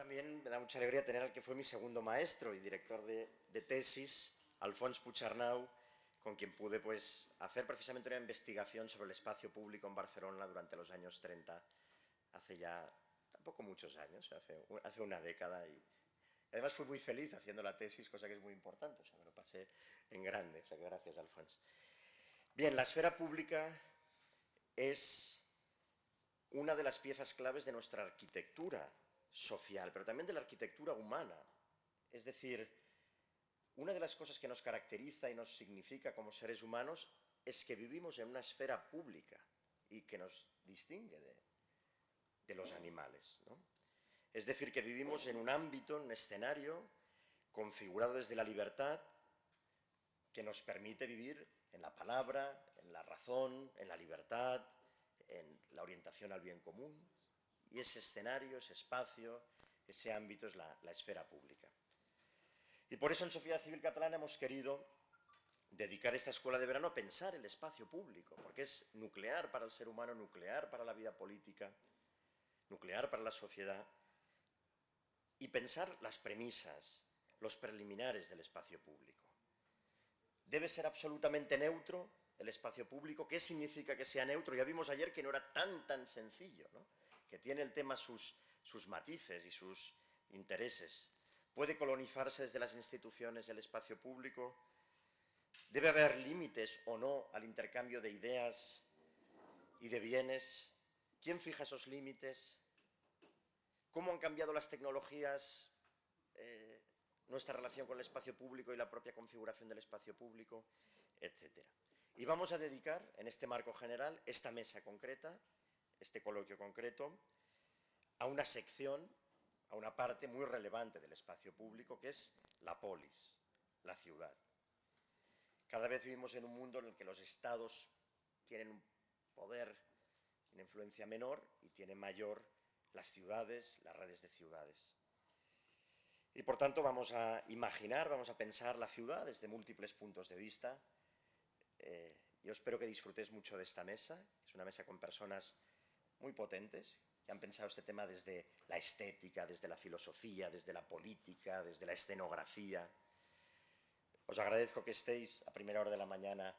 también me da mucha alegría tener al que fue mi segundo maestro y director de tesis, Alfons Puigcernau, con quien pude pues, hacer precisamente una investigación sobre el espacio público en Barcelona durante los años 30, hace ya tampoco muchos años, hace una década. Y además fui muy feliz haciendo la tesis, cosa que es muy importante, o sea, me lo pasé en grande, o sea que gracias, Alfons. Bien, la esfera pública es una de las piezas claves de nuestra arquitectura social, pero también de la arquitectura humana. Es decir, una de las cosas que nos caracteriza y nos significa como seres humanos es que vivimos en una esfera pública y que nos distingue de los animales, ¿no? Es decir, que vivimos en un ámbito, en un escenario configurado desde la libertad que nos permite vivir en la palabra, en la razón, en la libertad, en la orientación al bien común. Y ese escenario, ese espacio, ese ámbito es la esfera pública. Y por eso en Sociedad Civil Catalana hemos querido dedicar esta escuela de verano a pensar el espacio público, porque es nuclear para el ser humano, nuclear para la vida política, nuclear para la sociedad, y pensar las premisas, los preliminares del espacio público. Debe ser absolutamente neutro el espacio público. ¿Qué significa que sea neutro? Ya vimos ayer que no era tan sencillo, ¿no? Que tiene el tema sus matices y sus intereses. ¿Puede colonizarse desde las instituciones el espacio público? ¿Debe haber límites o no al intercambio de ideas y de bienes? ¿Quién fija esos límites? ¿Cómo han cambiado las tecnologías nuestra relación con el espacio público y la propia configuración del espacio público, etcétera? Y vamos a dedicar, en este marco general, esta mesa concreta, este coloquio concreto, a una sección, a una parte muy relevante del espacio público, que es la polis, la ciudad. Cada vez vivimos en un mundo en el que los estados tienen un poder, una influencia menor, y tienen mayor las ciudades, las redes de ciudades. Y por tanto vamos a imaginar, vamos a pensar la ciudad desde múltiples puntos de vista. Yo espero que disfrutéis mucho de esta mesa. Es una mesa con personas muy potentes que han pensado este tema desde la estética, desde la filosofía, desde la política, desde la escenografía. Os agradezco que estéis a primera hora de la mañana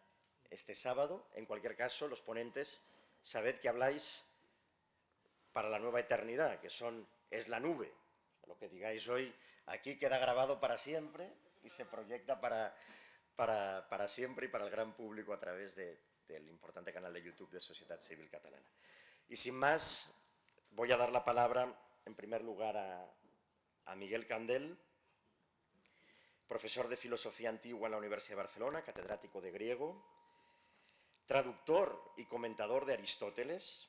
este sábado. En cualquier caso, los ponentes, sabed que habláis para la nueva eternidad, que es la nube. Lo que digáis hoy aquí queda grabado para siempre y se proyecta para siempre y para el gran público a través del importante canal de YouTube de Sociedad Civil Catalana. Y sin más, voy a dar la palabra, en primer lugar, a Miguel Candel, profesor de Filosofía Antigua en la Universidad de Barcelona, catedrático de griego, traductor y comentador de Aristóteles,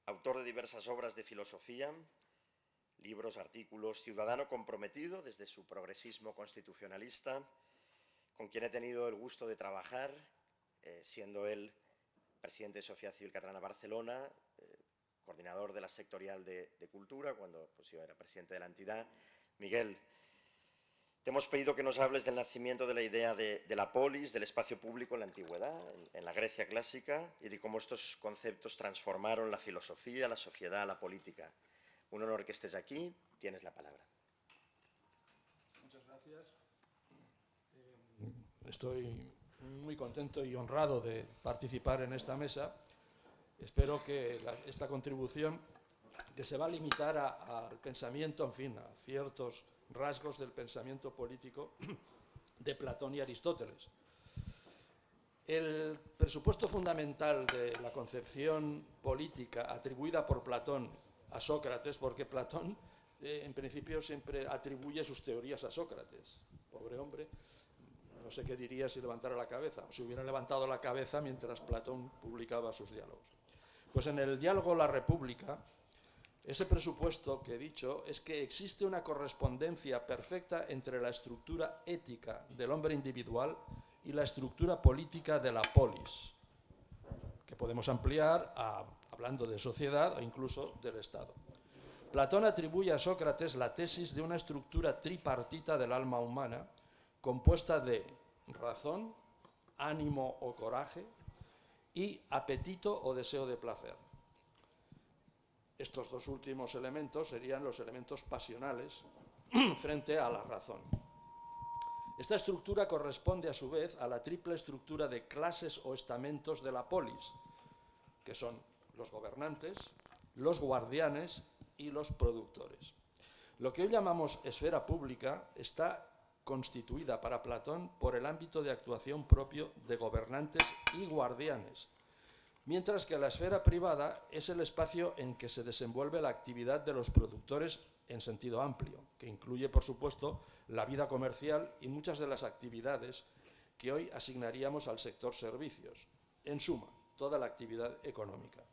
autor de diversas obras de filosofía, libros, artículos, ciudadano comprometido desde su progresismo constitucionalista, con quien he tenido el gusto de trabajar, siendo él presidente de Sociedad Civil Catalana Barcelona, coordinador de la sectorial de cultura, cuando pues, yo era presidente de la entidad. Miguel, te hemos pedido que nos hables del nacimiento de la idea de la polis, del espacio público en la antigüedad, en la Grecia clásica, y de cómo estos conceptos transformaron la filosofía, la sociedad, la política. Un honor que estés aquí, tienes la palabra. Muchas gracias. Estoy muy contento y honrado de participar en esta mesa. Espero que esta contribución, que se va a limitar al pensamiento, en fin, a ciertos rasgos del pensamiento político de Platón y Aristóteles. El presupuesto fundamental de la concepción política atribuida por Platón a Sócrates, porque Platón en principio siempre atribuye sus teorías a Sócrates. Pobre hombre, no sé qué diría si levantara la cabeza, o si hubiera levantado la cabeza mientras Platón publicaba sus diálogos. Pues en el diálogo La República, ese presupuesto que he dicho es que existe una correspondencia perfecta entre la estructura ética del hombre individual y la estructura política de la polis, que podemos ampliar hablando de sociedad o incluso del Estado. Platón atribuye a Sócrates la tesis de una estructura tripartita del alma humana compuesta de razón, ánimo o coraje y apetito o deseo de placer. Estos dos últimos elementos serían los elementos pasionales frente a la razón. Esta estructura corresponde a su vez a la triple estructura de clases o estamentos de la polis, que son los gobernantes, los guardianes y los productores. Lo que hoy llamamos esfera pública está constituida para Platón por el ámbito de actuación propio de gobernantes y guardianes, mientras que la esfera privada es el espacio en que se desenvuelve la actividad de los productores en sentido amplio, que incluye, por supuesto, la vida comercial y muchas de las actividades que hoy asignaríamos al sector servicios. En suma, toda la actividad económica.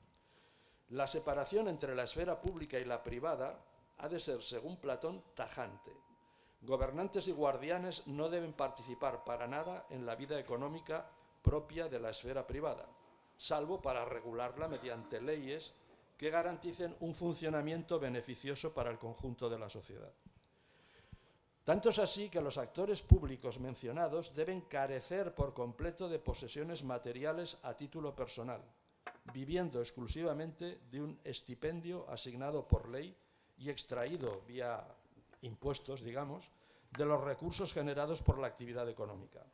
La separación entre la esfera pública y la privada ha de ser, según Platón, tajante. Gobernantes y guardianes no deben participar para nada en la vida económica propia de la esfera privada, salvo para regularla mediante leyes que garanticen un funcionamiento beneficioso para el conjunto de la sociedad. Tanto es así que los actores públicos mencionados deben carecer por completo de posesiones materiales a título personal, viviendo exclusivamente de un estipendio asignado por ley y extraído vía impuestos, digamos, de los recursos generados por la actividad económica.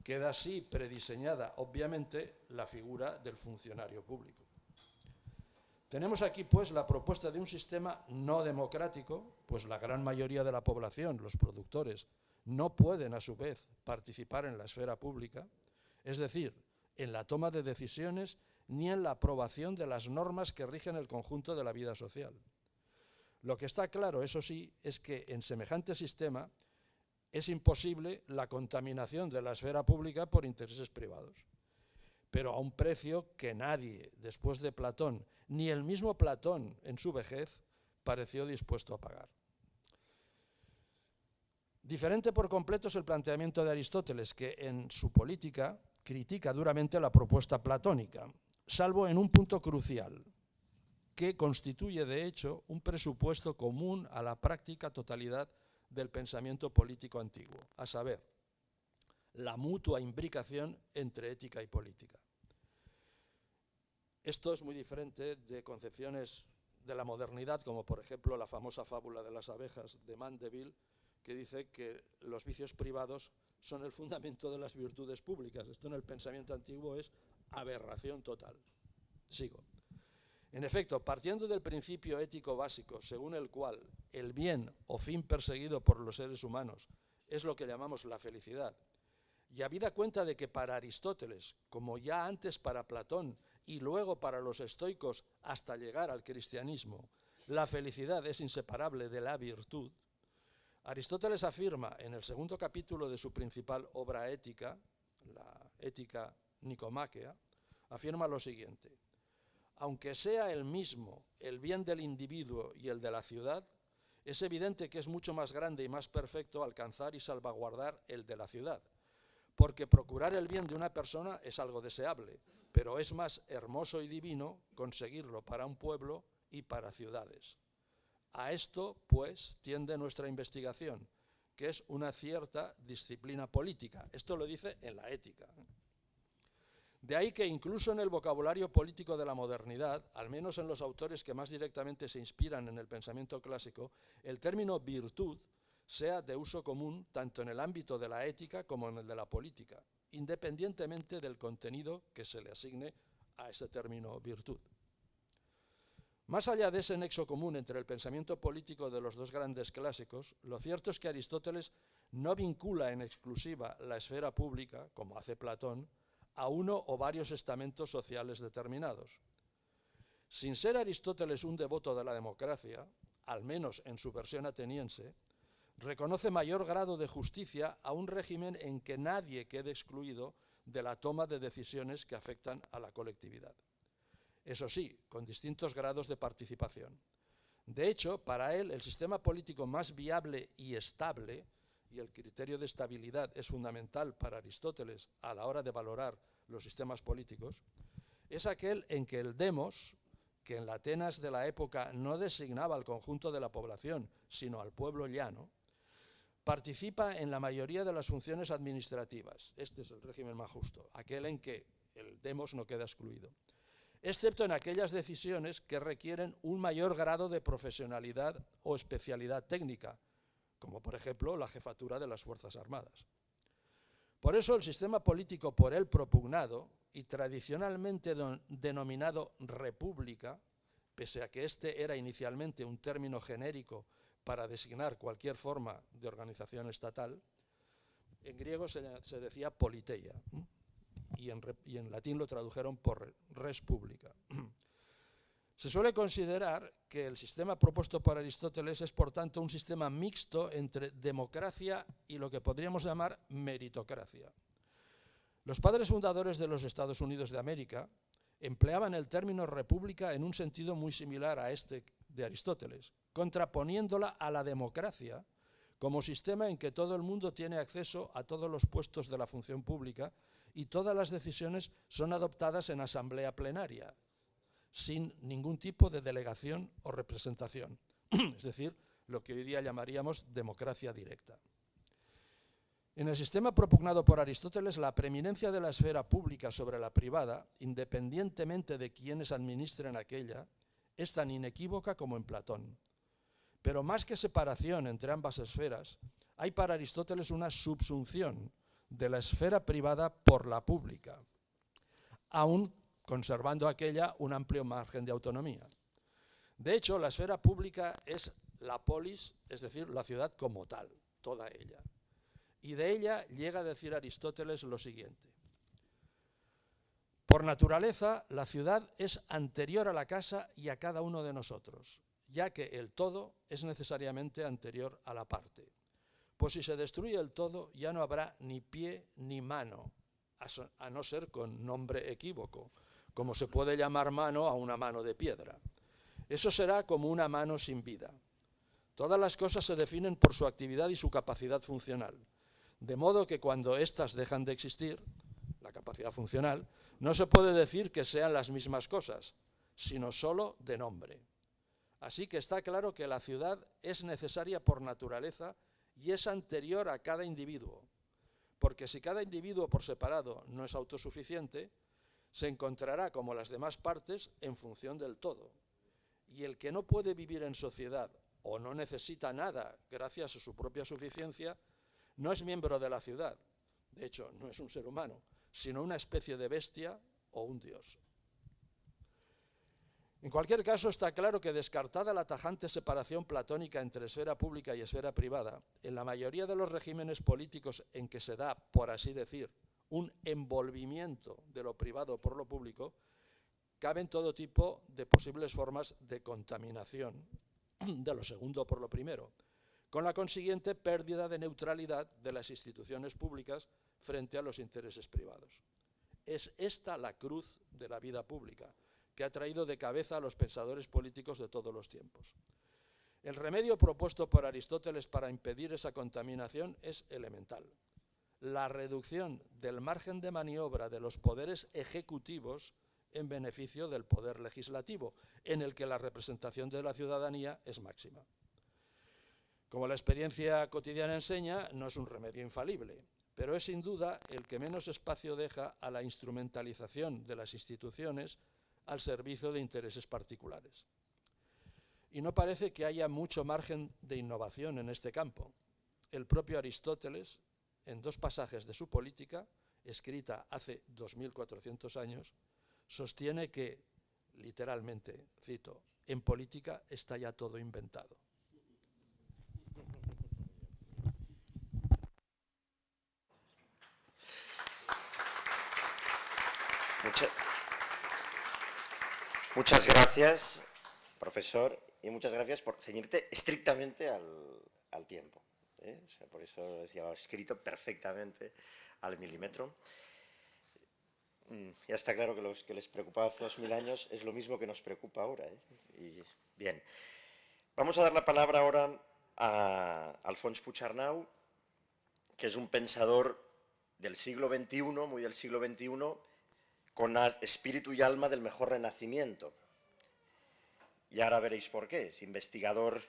Queda así prediseñada, obviamente, la figura del funcionario público. Tenemos aquí, pues, la propuesta de un sistema no democrático, pues la gran mayoría de la población, los productores, no pueden, a su vez, participar en la esfera pública, es decir, en la toma de decisiones ni en la aprobación de las normas que rigen el conjunto de la vida social. Lo que está claro, eso sí, es que en semejante sistema es imposible la contaminación de la esfera pública por intereses privados, pero a un precio que nadie, después de Platón, ni el mismo Platón en su vejez, pareció dispuesto a pagar. Diferente por completo es el planteamiento de Aristóteles, que en su Política critica duramente la propuesta platónica, salvo en un punto crucial, que constituye de hecho un presupuesto común a la práctica totalidad del pensamiento político antiguo, a saber, la mutua imbricación entre ética y política. Esto es muy diferente de concepciones de la modernidad, como por ejemplo la famosa fábula de las abejas de Mandeville, que dice que los vicios privados son el fundamento de las virtudes públicas. Esto en el pensamiento antiguo es aberración total. Sigo. En efecto, partiendo del principio ético básico, según el cual el bien o fin perseguido por los seres humanos es lo que llamamos la felicidad, y habida cuenta de que para Aristóteles, como ya antes para Platón y luego para los estoicos hasta llegar al cristianismo, la felicidad es inseparable de la virtud, Aristóteles afirma en el segundo capítulo de su principal obra ética, la Ética Nicomáquea, afirma lo siguiente: aunque sea el mismo el bien del individuo y el de la ciudad, es evidente que es mucho más grande y más perfecto alcanzar y salvaguardar el de la ciudad, porque procurar el bien de una persona es algo deseable, pero es más hermoso y divino conseguirlo para un pueblo y para ciudades. A esto, pues, tiende nuestra investigación, que es una cierta disciplina política. Esto lo dice en la Ética. De ahí que incluso en el vocabulario político de la modernidad, al menos en los autores que más directamente se inspiran en el pensamiento clásico, el término virtud sea de uso común tanto en el ámbito de la ética como en el de la política, independientemente del contenido que se le asigne a ese término virtud. Más allá de ese nexo común entre el pensamiento político de los dos grandes clásicos, lo cierto es que Aristóteles no vincula en exclusiva la esfera pública, como hace Platón, a uno o varios estamentos sociales determinados. Sin ser Aristóteles un devoto de la democracia, al menos en su versión ateniense, reconoce mayor grado de justicia a un régimen en que nadie quede excluido de la toma de decisiones que afectan a la colectividad. Eso sí, con distintos grados de participación. De hecho, para él, el sistema político más viable y estable, y el criterio de estabilidad es fundamental para Aristóteles a la hora de valorar los sistemas políticos, es aquel en que el demos, que en la Atenas de la época no designaba al conjunto de la población, sino al pueblo llano, participa en la mayoría de las funciones administrativas. Este es el régimen más justo, aquel en que el demos no queda excluido. excepto en aquellas decisiones que requieren un mayor grado de profesionalidad o especialidad técnica, como por ejemplo la jefatura de las Fuerzas Armadas. Por eso el sistema político por él propugnado y tradicionalmente denominado república, pese a que este era inicialmente un término genérico para designar cualquier forma de organización estatal, en griego se decía politeia y en latín lo tradujeron por res publica. Se suele considerar que el sistema propuesto por Aristóteles es, por tanto, un sistema mixto entre democracia y lo que podríamos llamar meritocracia. Los padres fundadores de los Estados Unidos de América empleaban el término república en un sentido muy similar a este de Aristóteles, contraponiéndola a la democracia como sistema en que todo el mundo tiene acceso a todos los puestos de la función pública y todas las decisiones son adoptadas en asamblea plenaria, sin ningún tipo de delegación o representación, es decir, lo que hoy día llamaríamos democracia directa. En el sistema propugnado por Aristóteles, la preeminencia de la esfera pública sobre la privada, independientemente de quienes administren aquella, es tan inequívoca como en Platón. Pero más que separación entre ambas esferas, hay para Aristóteles una subsunción de la esfera privada por la pública, aún conservando aquella un amplio margen de autonomía. De hecho, la esfera pública es la polis, es decir, la ciudad como tal, toda ella. Y de ella llega a decir Aristóteles lo siguiente: por naturaleza, la ciudad es anterior a la casa y a cada uno de nosotros, ya que el todo es necesariamente anterior a la parte. Pues si se destruye el todo, ya no habrá ni pie ni mano, a no ser con nombre equívoco, como se puede llamar mano a una mano de piedra. Eso será como una mano sin vida. Todas las cosas se definen por su actividad y su capacidad funcional, de modo que cuando éstas dejan de existir, la capacidad funcional, no se puede decir que sean las mismas cosas, sino solo de nombre. Así que está claro que la ciudad es necesaria por naturaleza y es anterior a cada individuo, porque si cada individuo por separado no es autosuficiente, se encontrará como las demás partes en función del todo. Y el que no puede vivir en sociedad o no necesita nada gracias a su propia suficiencia, no es miembro de la ciudad. De hecho, no es un ser humano, sino una especie de bestia o un dios. En cualquier caso, está claro que, descartada la tajante separación platónica entre esfera pública y esfera privada, en la mayoría de los regímenes políticos en que se da, por así decir, un envolvimiento de lo privado por lo público, caben todo tipo de posibles formas de contaminación de lo segundo por lo primero, con la consiguiente pérdida de neutralidad de las instituciones públicas frente a los intereses privados. Es esta la cruz de la vida pública, que ha traído de cabeza a los pensadores políticos de todos los tiempos. El remedio propuesto por Aristóteles para impedir esa contaminación es elemental: la reducción del margen de maniobra de los poderes ejecutivos en beneficio del poder legislativo, en el que la representación de la ciudadanía es máxima. Como la experiencia cotidiana enseña, no es un remedio infalible, pero es sin duda el que menos espacio deja a la instrumentalización de las instituciones al servicio de intereses particulares. Y no parece que haya mucho margen de innovación en este campo. El propio Aristóteles, en dos pasajes de su Política, escrita hace 2400 años, sostiene que, literalmente, cito, en política está ya todo inventado. Muchas gracias, profesor, y muchas gracias por ceñirte estrictamente al tiempo. O sea, por eso has llevado escrito perfectamente al milímetro. Ya está claro que lo que les preocupaba hace 2000 años es lo mismo que nos preocupa ahora. Y, bien, vamos a dar la palabra ahora a Alfons Puigcercau, que es un pensador del siglo XXI, muy del siglo XXI, con espíritu y alma del mejor renacimiento. Y ahora veréis por qué. Es investigador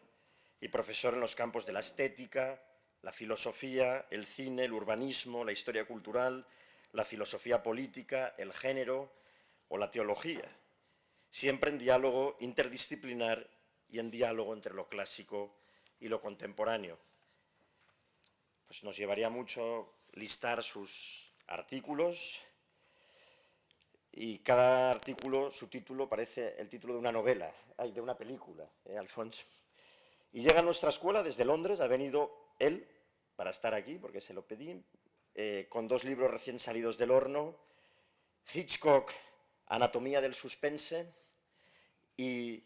y profesor en los campos de la estética, la filosofía, el cine, el urbanismo, la historia cultural, la filosofía política, el género o la teología. siempre en diálogo interdisciplinar y en diálogo entre lo clásico y lo contemporáneo. Pues nos llevaría mucho listar sus artículos, y cada artículo, su título, parece el título de una novela, de una película, Alfons. Y llega a nuestra escuela desde Londres, ha venido él para estar aquí, porque se lo pedí, con 2 libros recién salidos del horno, Hitchcock, Anatomía del suspense, y,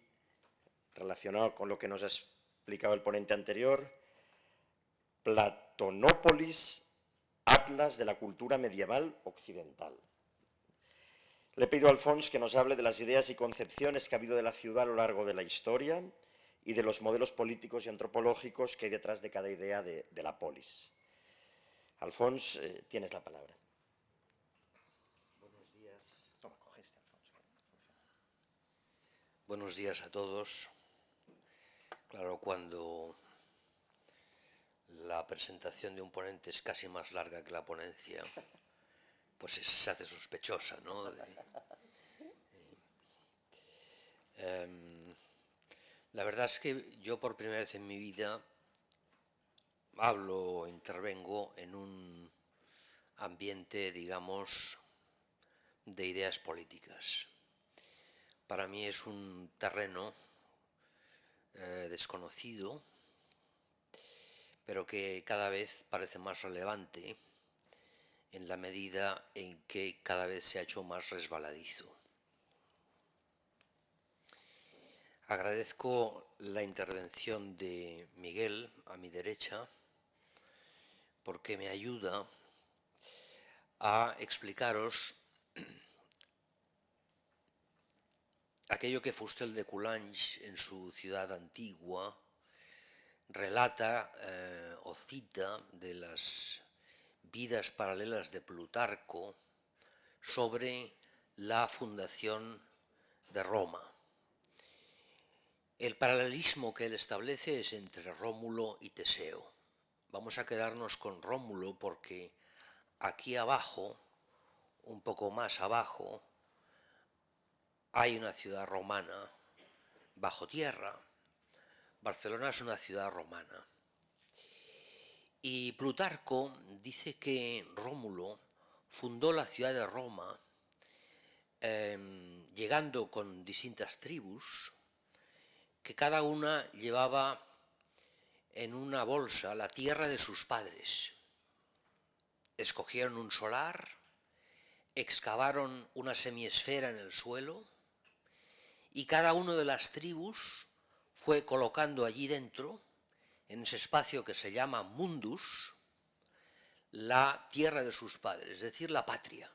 relacionado con lo que nos ha explicado el ponente anterior, Platonópolis, Atlas de la cultura medieval occidental. Le pido a Alfons que nos hable de las ideas y concepciones que ha habido de la ciudad a lo largo de la historia y de los modelos políticos y antropológicos que hay detrás de cada idea de la polis. Alfons, tienes la palabra. Buenos días. Toma, coge este, Alfons. Buenos días a todos. Claro, cuando la presentación de un ponente es casi más larga que la ponencia, pues se hace sospechosa, ¿no? La verdad es que yo por primera vez en mi vida hablo o intervengo en un ambiente, digamos, de ideas políticas. Para mí es un terreno desconocido, pero que cada vez parece más relevante en la medida en que cada vez se ha hecho más resbaladizo. Agradezco la intervención de Miguel a mi derecha, porque me ayuda a explicaros aquello que Fustel de Coulanges en su Ciudad Antigua relata o cita de las vidas paralelas de Plutarco sobre la fundación de Roma. El paralelismo que él establece es entre Rómulo y Teseo. Vamos a quedarnos con Rómulo porque aquí abajo, un poco más abajo, hay una ciudad romana bajo tierra. Barcelona es una ciudad romana. Y Plutarco dice que Rómulo fundó la ciudad de Roma llegando con distintas tribus, que cada una llevaba en una bolsa la tierra de sus padres. Escogieron un solar, excavaron una semiesfera en el suelo y cada una de las tribus fue colocando allí dentro, en ese espacio que se llama mundus, la tierra de sus padres, es decir, la patria.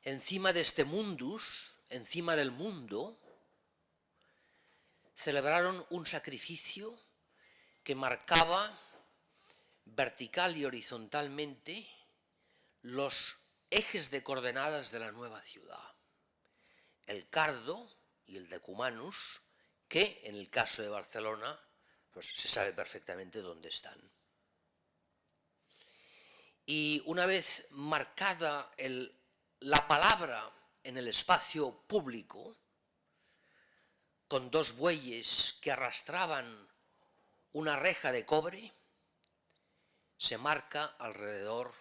Encima de este mundus, encima del mundo, celebraron un sacrificio que marcaba vertical y horizontalmente los ejes de coordenadas de la nueva ciudad. El Cardo y el Decumanus, que en el caso de Barcelona pues se sabe perfectamente dónde están. Y una vez marcada la palabra en el espacio público, con 2 bueyes que arrastraban una reja de cobre, se marca alrededor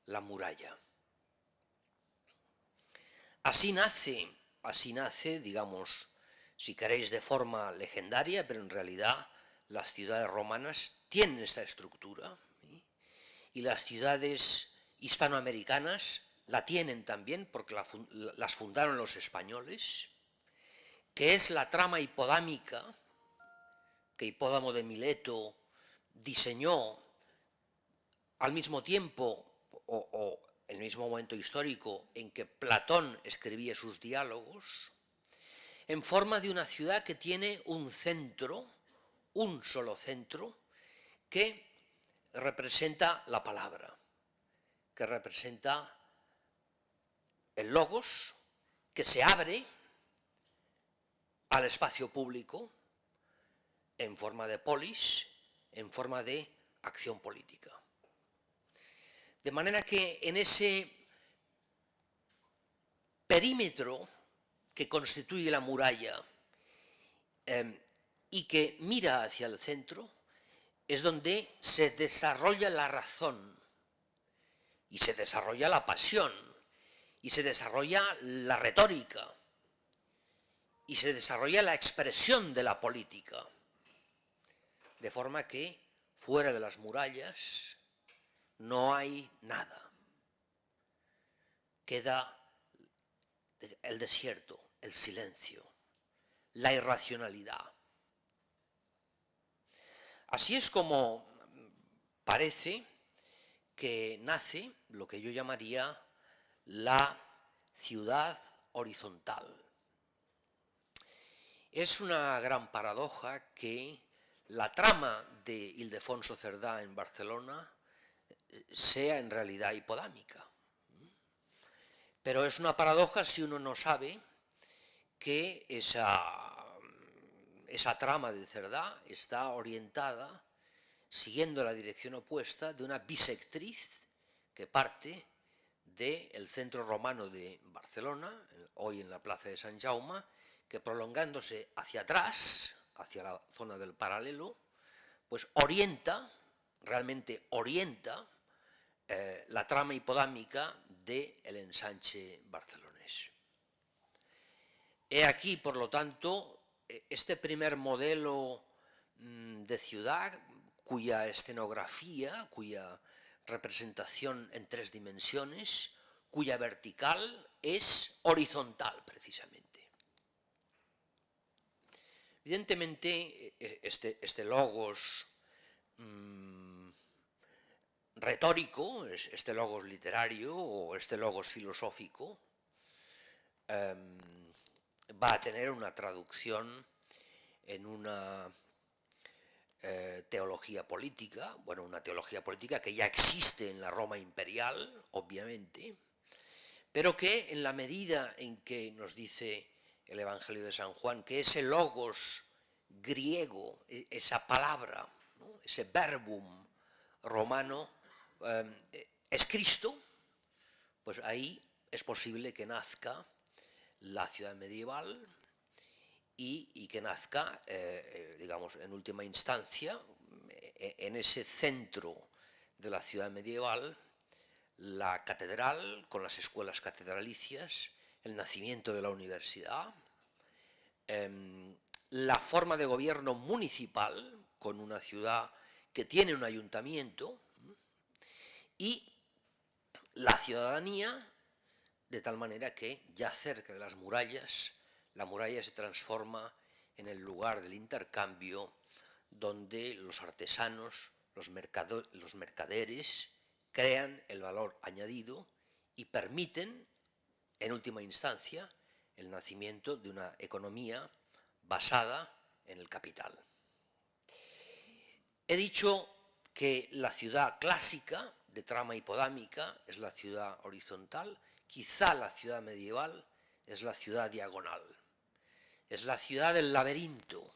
la muralla. Así nace, digamos, si queréis de forma legendaria, pero en realidad las ciudades romanas tienen esta estructura, ¿sí? Y las ciudades hispanoamericanas la tienen también porque las fundaron los españoles, que es la trama hipodámica que Hipódamo de Mileto diseñó al mismo tiempo o en el mismo momento histórico en que Platón escribía sus diálogos, en forma de una ciudad que tiene un centro, un solo centro, que representa la palabra, que representa el logos, que se abre al espacio público en forma de polis, en forma de acción política. De manera que en ese perímetro que constituye la muralla y que mira hacia el centro es donde se desarrolla la razón y se desarrolla la pasión y se desarrolla la retórica y se desarrolla la expresión de la política. De forma que fuera de las murallas no hay nada. Queda el desierto, el silencio, la irracionalidad. Así es como parece que nace lo que yo llamaría la ciudad horizontal. Es una gran paradoja que la trama de Ildefonso Cerdá en Barcelona sea en realidad hipodámica. Pero es una paradoja si uno no sabe que esa trama de Cerdá está orientada siguiendo la dirección opuesta de una bisectriz que parte del centro romano de Barcelona, hoy en la plaza de Sant Jaume, que prolongándose hacia atrás, hacia la zona del paralelo, pues realmente orienta la trama hipodámica del ensanche barcelonés. He aquí, por lo tanto, este primer modelo de ciudad cuya escenografía, cuya representación en 3 dimensiones, cuya vertical es horizontal precisamente. Evidentemente, este logos retórico, este logos literario o este logos filosófico, va a tener una traducción en una teología política, bueno, una teología política que ya existe en la Roma imperial, obviamente, pero que en la medida en que nos dice el Evangelio de San Juan, que ese logos griego, esa palabra, ¿no?, ese verbum romano, es Cristo, pues ahí es posible que nazca la ciudad medieval y que nazca, digamos, en última instancia, en ese centro de la ciudad medieval, la catedral con las escuelas catedralicias, el nacimiento de la universidad, la forma de gobierno municipal con una ciudad que tiene un ayuntamiento y la ciudadanía, de tal manera que ya cerca de las murallas, la muralla se transforma en el lugar del intercambio donde los artesanos, los mercaderes, crean el valor añadido y permiten, en última instancia, el nacimiento de una economía basada en el capital. He dicho que la ciudad clásica de trama hipodámica es la ciudad horizontal, quizá la ciudad medieval es la ciudad diagonal, es la ciudad del laberinto.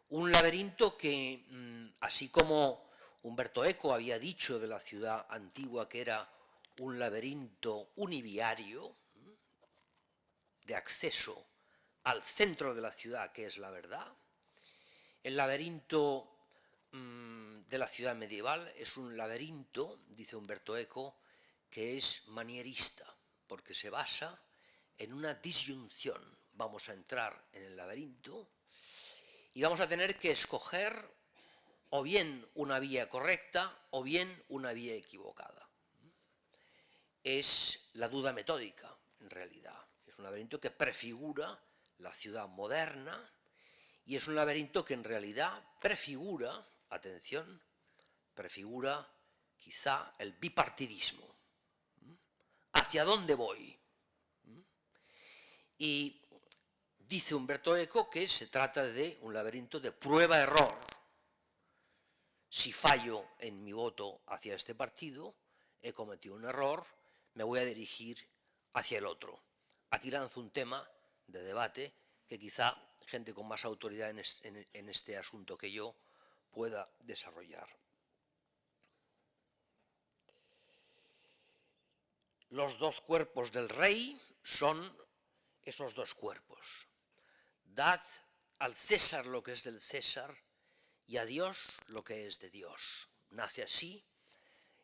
Un laberinto que, así como Umberto Eco había dicho de la ciudad antigua que era un laberinto univiario de acceso al centro de la ciudad, que es la verdad, el laberinto de la ciudad medieval es un laberinto, dice Umberto Eco, que es manierista, porque se basa en una disyunción. Vamos a entrar en el laberinto y vamos a tener que escoger o bien una vía correcta o bien una vía equivocada. Es la duda metódica, en realidad. Es un laberinto que prefigura la ciudad moderna y es un laberinto que en realidad prefigura, atención, prefigura quizá el bipartidismo. ¿Hacia dónde voy? Y dice Umberto Eco que se trata de un laberinto de prueba-error. Si fallo en mi voto hacia este partido, he cometido un error, me voy a dirigir hacia el otro. Aquí lanzo un tema de debate que quizá gente con más autoridad en este asunto que yo pueda desarrollar. los dos cuerpos del rey son esos dos cuerpos. Dad al César lo que es del César y a Dios lo que es de Dios. Nace así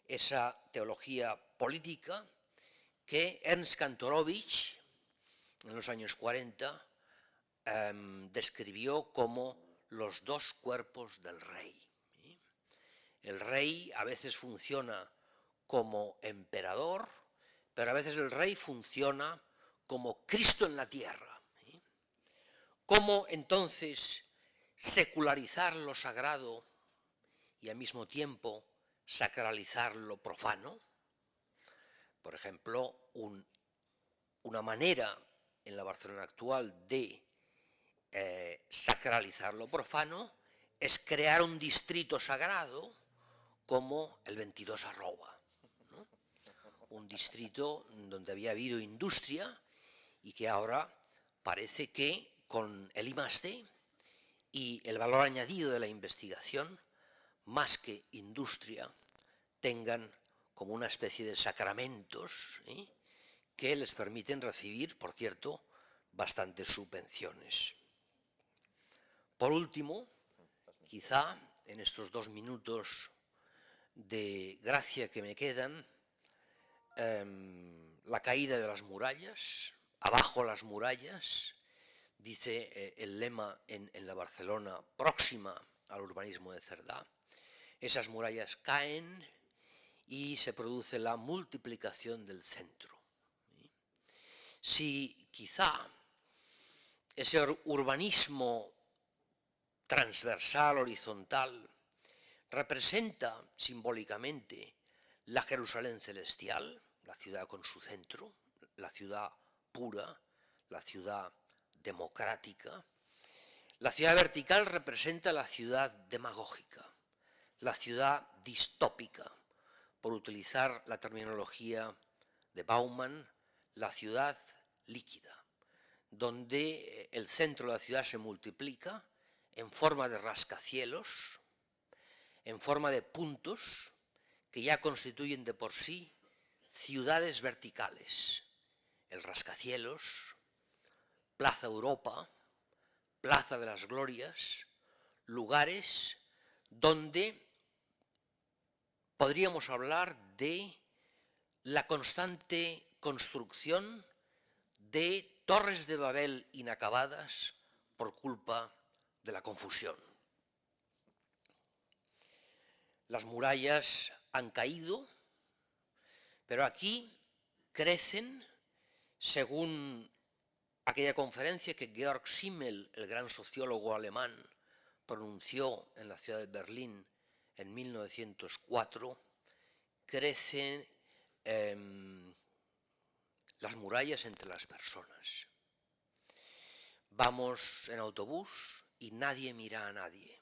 esa teología política que Ernst Kantorowicz, en los años 40, describió como los dos cuerpos del rey. El rey a veces funciona como emperador, pero a veces el rey funciona como Cristo en la tierra. ¿Cómo entonces secularizar lo sagrado y al mismo tiempo sacralizar lo profano? Por ejemplo, una manera en la Barcelona actual de sacralizar lo profano es crear un distrito sagrado como el 22 Arroba, ¿no? Un distrito donde había habido industria y que ahora parece que con el I+D y el valor añadido de la investigación, más que industria, tengan como una especie de sacramentos que les permiten recibir, por cierto, bastantes subvenciones. Por último, quizá en estos 2 minutos de gracia que me quedan, la caída de las murallas, abajo las murallas, dice el lema en la Barcelona próxima al urbanismo de Cerdá. Esas murallas caen y se produce la multiplicación del centro. Si quizá ese urbanismo transversal, horizontal, representa simbólicamente la Jerusalén celestial, la ciudad con su centro, la ciudad pura, la ciudad democrática. La ciudad vertical representa la ciudad demagógica, la ciudad distópica, por utilizar la terminología de Bauman, la ciudad líquida, donde el centro de la ciudad se multiplica en forma de rascacielos, en forma de puntos que ya constituyen de por sí ciudades verticales. El rascacielos, Plaza Europa, Plaza de las Glorias, lugares donde podríamos hablar de la constante construcción de torres de Babel inacabadas por culpa de la confusión. Las murallas han caído, pero aquí crecen, según aquella conferencia que Georg Simmel, el gran sociólogo alemán, pronunció en la ciudad de Berlín en 1904, crecen las murallas entre las personas. Vamos en autobús y nadie mira a nadie.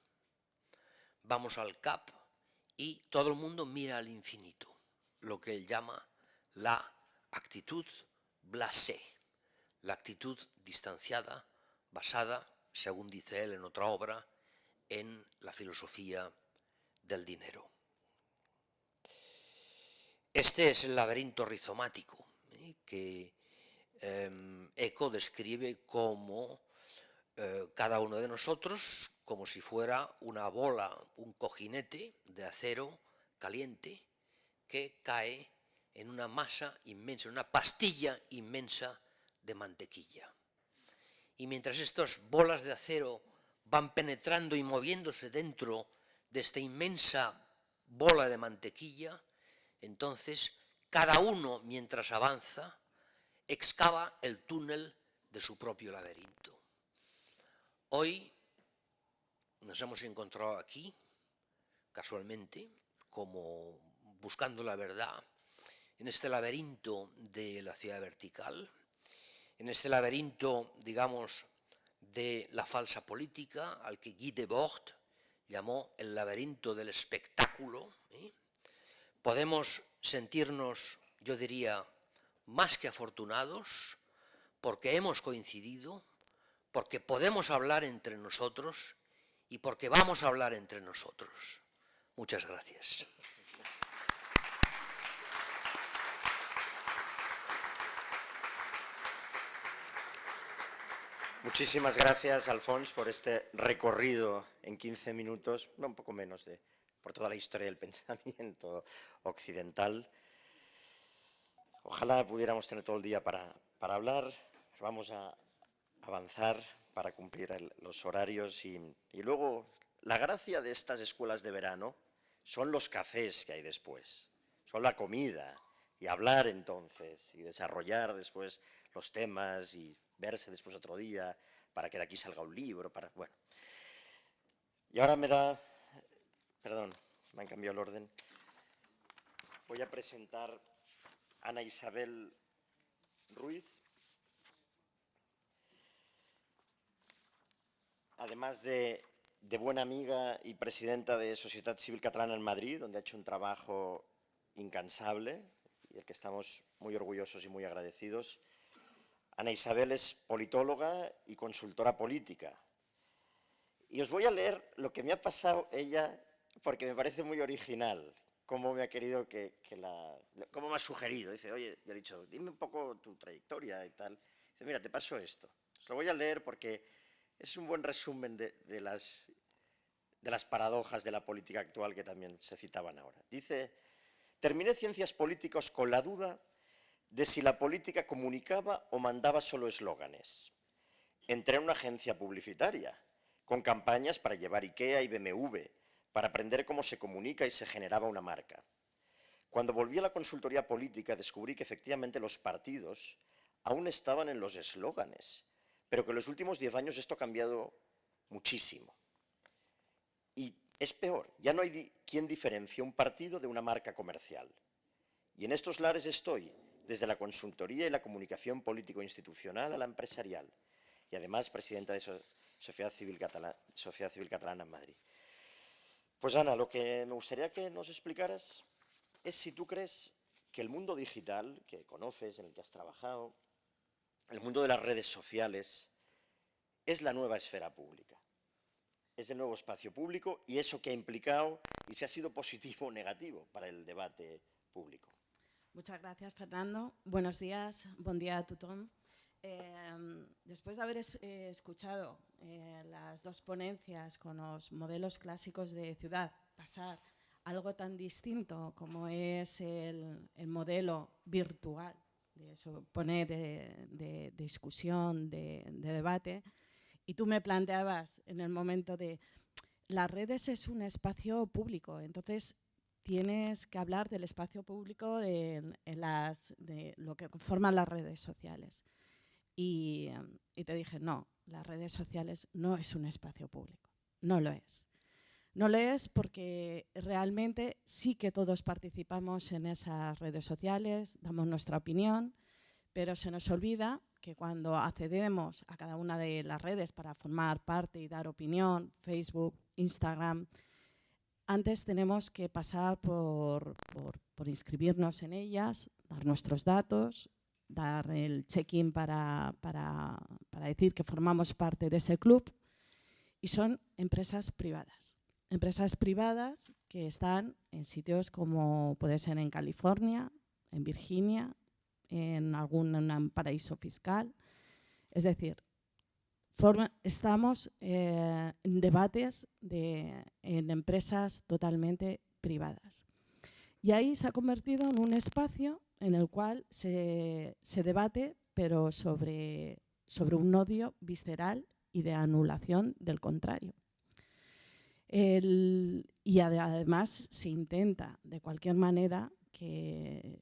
Vamos al CAP y todo el mundo mira al infinito, lo que él llama la actitud blasé, la actitud distanciada, basada, según dice él en otra obra, en la filosofía del dinero. Este es el laberinto rizomático que Eco describe como cada uno de nosotros como si fuera una bola, un cojinete de acero caliente que cae en una masa inmensa, en una pastilla inmensa de mantequilla. Y mientras estas bolas de acero van penetrando y moviéndose dentro de esta inmensa bola de mantequilla, entonces cada uno, mientras avanza, excava el túnel de su propio laberinto. Hoy nos hemos encontrado aquí, casualmente, como buscando la verdad, en este laberinto de la ciudad vertical, en este laberinto, digamos, de la falsa política, al que Guy Debord llamó el laberinto del espectáculo. Podemos sentirnos, yo diría, más que afortunados, porque hemos coincidido, porque podemos hablar entre nosotros y porque vamos a hablar entre nosotros. Muchas gracias. Muchísimas gracias, Alfons, por este recorrido en 15 minutos, no, un poco menos, por toda la historia del pensamiento occidental. Ojalá pudiéramos tener todo el día para hablar. Vamos a avanzar para cumplir los horarios y luego la gracia de estas escuelas de verano son los cafés que hay después, son la comida y hablar entonces y desarrollar después los temas y verse después otro día para que de aquí salga un libro, bueno. Y ahora perdón, me han cambiado el orden, voy a presentar a Ana Isabel Ruiz. Además de buena amiga y presidenta de Sociedad Civil Catalana en Madrid, donde ha hecho un trabajo incansable y del que estamos muy orgullosos y muy agradecidos, Ana Isabel es politóloga y consultora política. Y os voy a leer lo que me ha pasado ella, porque me parece muy original, cómo me ha querido cómo me ha sugerido. Dice, oye, yo he dicho, dime un poco tu trayectoria y tal. Dice, mira, te paso esto. Os lo voy a leer porque es un buen resumen de las paradojas de la política actual que también se citaban ahora. Dice, terminé ciencias políticas con la duda de si la política comunicaba o mandaba solo eslóganes. Entré en una agencia publicitaria con campañas para llevar IKEA y BMW, para aprender cómo se comunica y se generaba una marca. Cuando volví a la consultoría política descubrí que efectivamente los partidos aún estaban en los eslóganes, pero que en los últimos 10 años esto ha cambiado muchísimo. Y es peor, ya no hay quien diferencie un partido de una marca comercial. Y en estos lares estoy, desde la consultoría y la comunicación político-institucional a la empresarial, y además presidenta de Sociedad Civil Catalana en Madrid. Pues Ana, lo que me gustaría que nos explicaras es si tú crees que el mundo digital, que conoces, en el que has trabajado, el mundo de las redes sociales, es la nueva esfera pública. Es el nuevo espacio público y eso que ha implicado y si ha sido positivo o negativo para el debate público. Muchas gracias, Fernando. Buenos días, buen día a tothom. Después de haber escuchado las dos ponencias con los modelos clásicos de ciudad, pasar a algo tan distinto como es el modelo virtual, de discusión, de debate, y tú me planteabas en el momento de las redes es un espacio público, entonces tienes que hablar del espacio público de lo que conforman las redes sociales. Y te dije, no, las redes sociales no es un espacio público, no lo es. No lo es porque realmente sí que todos participamos en esas redes sociales, damos nuestra opinión, pero se nos olvida que cuando accedemos a cada una de las redes para formar parte y dar opinión, Facebook, Instagram, antes tenemos que pasar por inscribirnos en ellas, dar nuestros datos, dar el check-in para decir que formamos parte de ese club, y son empresas privadas. Empresas privadas que están en sitios como puede ser en California, en Virginia, en algún paraíso fiscal. Es decir, estamos en debates en empresas totalmente privadas. Y ahí se ha convertido en un espacio en el cual se debate, pero sobre un odio visceral y de anulación del contrario. Y además se intenta, de cualquier manera, que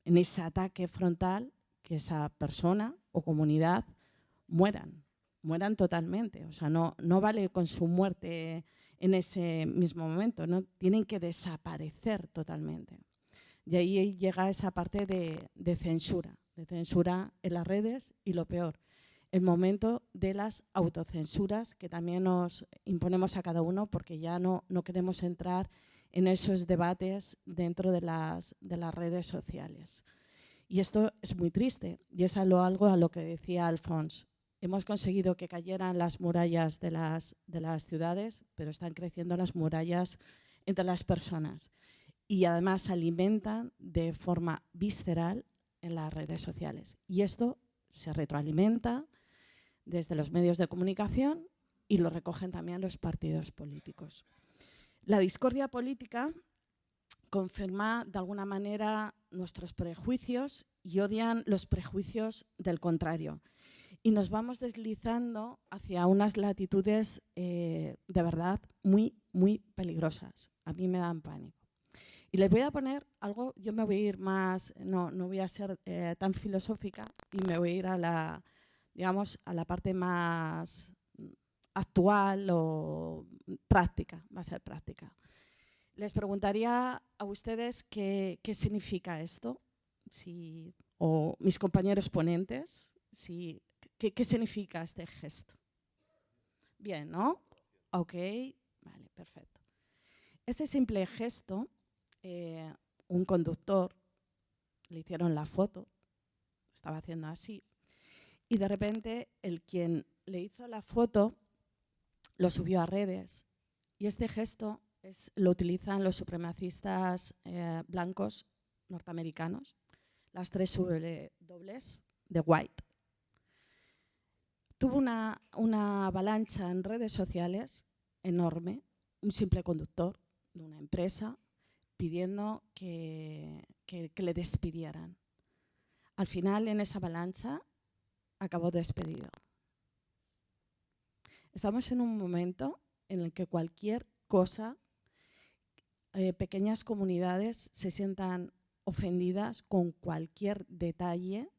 en ese ataque frontal, que esa persona o comunidad mueran totalmente. O sea, no vale con su muerte en ese mismo momento, ¿no? Tienen que desaparecer totalmente. Y ahí llega esa parte de censura en las redes y lo peor, el momento de las autocensuras que también nos imponemos a cada uno porque ya no queremos entrar en esos debates dentro de las redes sociales. Y esto es muy triste y es algo a lo que decía Alfons. Hemos conseguido que cayeran las murallas de las ciudades, pero están creciendo las murallas entre las personas. Y además se alimentan de forma visceral en las redes sociales. Y esto se retroalimenta desde los medios de comunicación y lo recogen también los partidos políticos. La discordia política confirma de alguna manera nuestros prejuicios y odian los prejuicios del contrario. Y nos vamos deslizando hacia unas latitudes de verdad muy, muy peligrosas. A mí me dan pánico. Y les voy a poner algo, yo me voy a ir más, no voy a ser tan filosófica y me voy a ir a la, digamos, a la parte más actual o práctica, va a ser práctica. Les preguntaría a ustedes qué significa esto, o mis compañeros ponentes, ¿qué significa este gesto? Bien, ¿no? Ok, vale, perfecto. Ese simple gesto, un conductor, le hicieron la foto, estaba haciendo así, y de repente el quien le hizo la foto lo subió a redes, y este gesto lo utilizan los supremacistas blancos norteamericanos, las 3 W de White. Tuvo una avalancha en redes sociales enorme, un simple conductor de una empresa pidiendo que le despidieran. Al final, en esa avalancha, acabó despedido. Estamos en un momento en el que cualquier cosa, pequeñas comunidades se sientan ofendidas con cualquier detalle,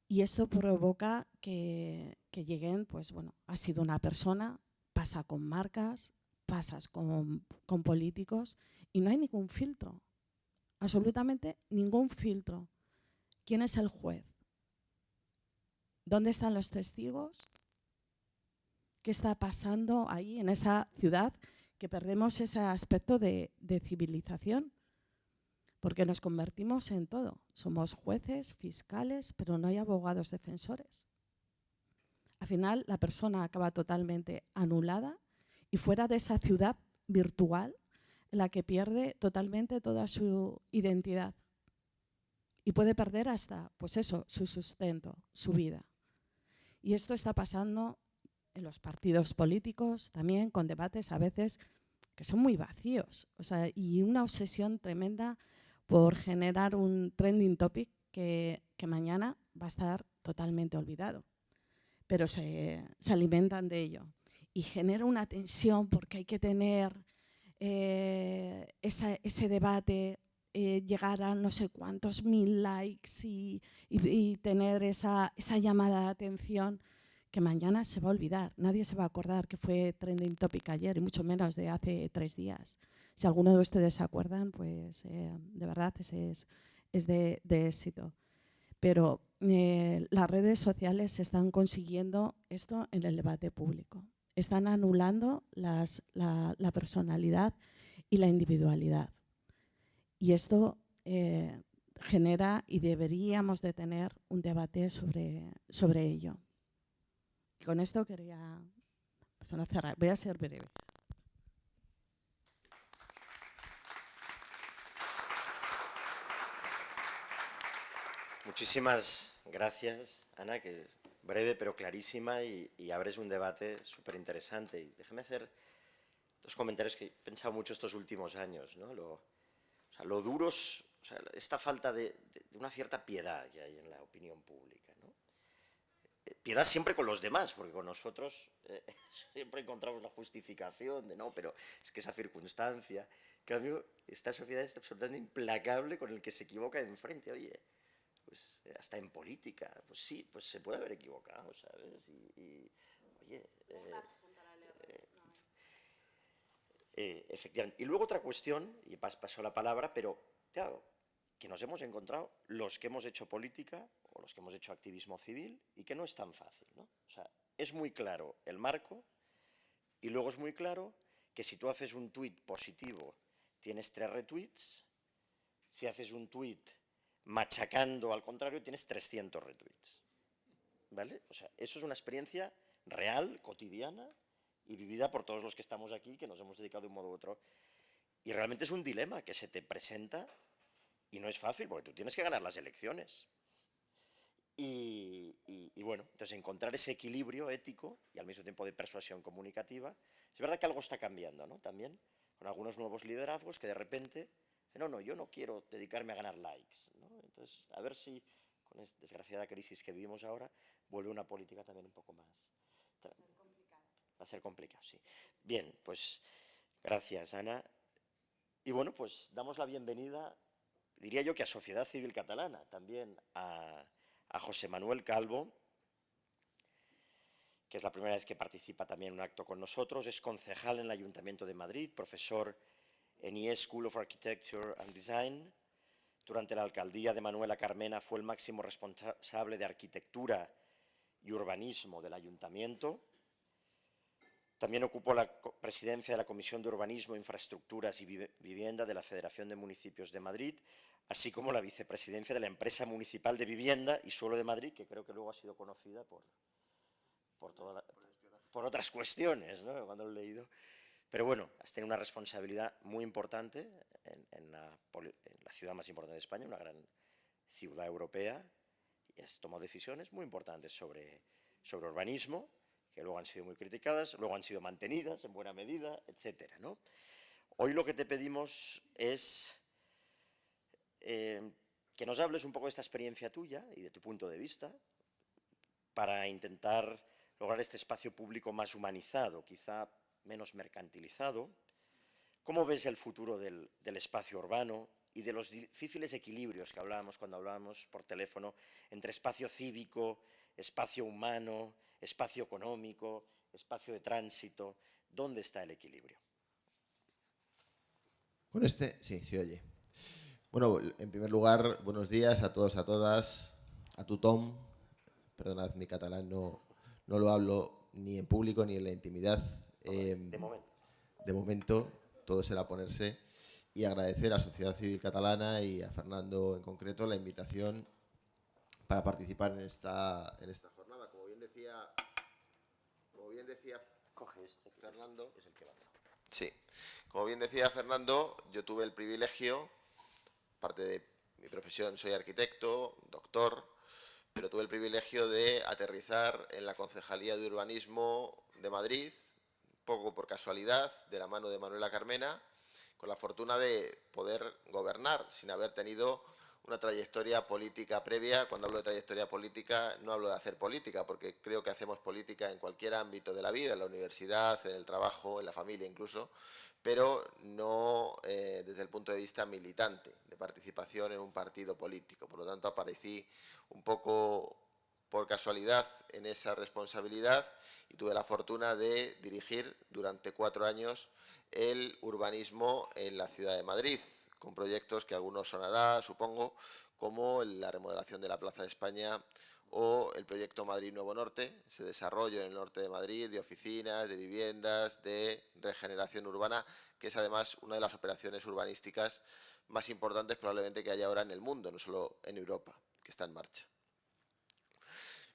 y esto provoca que lleguen, pues bueno, ha sido una persona, pasa con marcas, pasas con políticos y no hay ningún filtro, absolutamente ningún filtro. ¿Quién es el juez? ¿Dónde están los testigos? ¿Qué está pasando ahí en esa ciudad que perdemos ese aspecto de civilización? Porque nos convertimos en todo. Somos jueces, fiscales, pero no hay abogados defensores. Al final, la persona acaba totalmente anulada y fuera de esa ciudad virtual en la que pierde totalmente toda su identidad. Y puede perder hasta, pues eso, su sustento, su vida. Y esto está pasando en los partidos políticos también, con debates a veces que son muy vacíos. O sea, y una obsesión tremenda por generar un trending topic que mañana va a estar totalmente olvidado. Pero se alimentan de ello. Y genera una tensión porque hay que tener ese debate, llegar a no sé cuántos 1000 likes y tener esa llamada de atención que mañana se va a olvidar. Nadie se va a acordar que fue trending topic ayer, y mucho menos de hace 3 días. Si alguno de ustedes se acuerdan, pues de verdad es de éxito. Pero las redes sociales están consiguiendo esto en el debate público. Están anulando la personalidad y la individualidad. Y esto genera, y deberíamos de tener un debate sobre ello. Y con esto quería cerrar. Voy a ser breve. Muchísimas gracias, Ana, que breve pero clarísima, y abres un debate súper interesante. Y déjame hacer 2 comentarios que he pensado mucho estos últimos años, ¿no? Lo duros, esta falta de una cierta piedad que hay en la opinión pública, ¿no? Piedad siempre con los demás, porque con nosotros siempre encontramos la justificación de no, pero es que esa circunstancia. En cambio, esta sociedad es absolutamente implacable con el que se equivoca enfrente. Oye, pues hasta en política, pues sí, pues se puede haber equivocado, ¿sabes? Oye, efectivamente. Y luego otra cuestión, y paso la palabra, pero claro, que nos hemos encontrado los que hemos hecho política o los que hemos hecho activismo civil, y que no es tan fácil, ¿no? O sea, es muy claro el marco, y luego es muy claro que si tú haces un tuit positivo tienes 3 retweets, si haces un tuit machacando al contrario tienes 300 retweets, ¿vale? O sea, eso es una experiencia real, cotidiana y vivida por todos los que estamos aquí, que nos hemos dedicado de un modo u otro. Y realmente es un dilema que se te presenta y no es fácil, porque tú tienes que ganar las elecciones. Y bueno, entonces encontrar ese equilibrio ético y al mismo tiempo de persuasión comunicativa. Es verdad que algo está cambiando, ¿no? También con algunos nuevos liderazgos que de repente, no, yo no quiero dedicarme a ganar likes, ¿no? Entonces, a ver si con esta desgraciada crisis que vivimos ahora vuelve una política también un poco más... Va a ser complicado, sí. Bien, pues gracias, Ana. Y bueno, pues damos la bienvenida, diría yo que a Sociedad Civil Catalana, también a José Manuel Calvo, que es la primera vez que participa también en un acto con nosotros. Es concejal en el Ayuntamiento de Madrid, profesor en IES School of Architecture and Design. Durante la alcaldía de Manuela Carmena fue el máximo responsable de arquitectura y urbanismo del ayuntamiento. También ocupó la presidencia de la Comisión de Urbanismo, Infraestructuras y Vivienda de la Federación de Municipios de Madrid, así como la vicepresidencia de la Empresa Municipal de Vivienda y Suelo de Madrid, que creo que luego ha sido conocida por otras cuestiones, ¿no? Cuando lo he leído. Pero bueno, has tenido una responsabilidad muy importante en la ciudad más importante de España, una gran ciudad europea, y has tomado decisiones muy importantes sobre urbanismo, que luego han sido muy criticadas, luego han sido mantenidas en buena medida, etcétera, ¿no? Hoy lo que te pedimos es que nos hables un poco de esta experiencia tuya y de tu punto de vista para intentar lograr este espacio público más humanizado, quizá menos mercantilizado. ¿Cómo ves el futuro del espacio urbano y de los difíciles equilibrios que hablábamos cuando hablábamos por teléfono entre espacio cívico, espacio humano, espacio económico, espacio de tránsito? ¿Dónde está el equilibrio? Con este, sí, sí oye. Bueno, en primer lugar, buenos días a todos, a todas, a tothom. Perdonad, mi catalán no lo hablo ni en público ni en la intimidad. De momento. De momento, todo será ponerse. Y agradecer a Sociedad Civil Catalana y a Fernando en concreto la invitación para participar en esta jornada. Como bien decía Coge este, Fernando, es el que va. sí, como bien decía Fernando, yo tuve el privilegio, parte de mi profesión soy arquitecto, doctor, pero tuve el privilegio de aterrizar en la Concejalía de Urbanismo de Madrid, poco por casualidad, de la mano de Manuela Carmena, con la fortuna de poder gobernar sin haber tenido una trayectoria política previa. Cuando hablo de trayectoria política, no hablo de hacer política, porque creo que hacemos política en cualquier ámbito de la vida, en la universidad, en el trabajo, en la familia incluso, pero no desde el punto de vista militante, de participación en un partido político. Por lo tanto, aparecí un poco por casualidad en esa responsabilidad y tuve la fortuna de dirigir durante 4 años el urbanismo en la ciudad de Madrid, con proyectos que a algunos sonará, supongo, como la remodelación de la Plaza de España o el proyecto Madrid Nuevo Norte, ese desarrollo en el norte de Madrid de oficinas, de viviendas, de regeneración urbana, que es además una de las operaciones urbanísticas más importantes probablemente que haya ahora en el mundo, no solo en Europa, que está en marcha.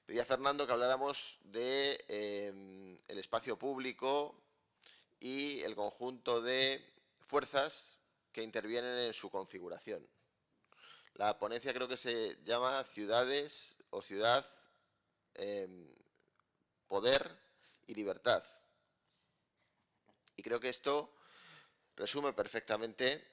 Pedí a Fernando que habláramos de el espacio público y el conjunto de fuerzas que intervienen en su configuración. La ponencia creo que se llama Ciudades o Ciudad, Poder y Libertad. Y creo que esto resume perfectamente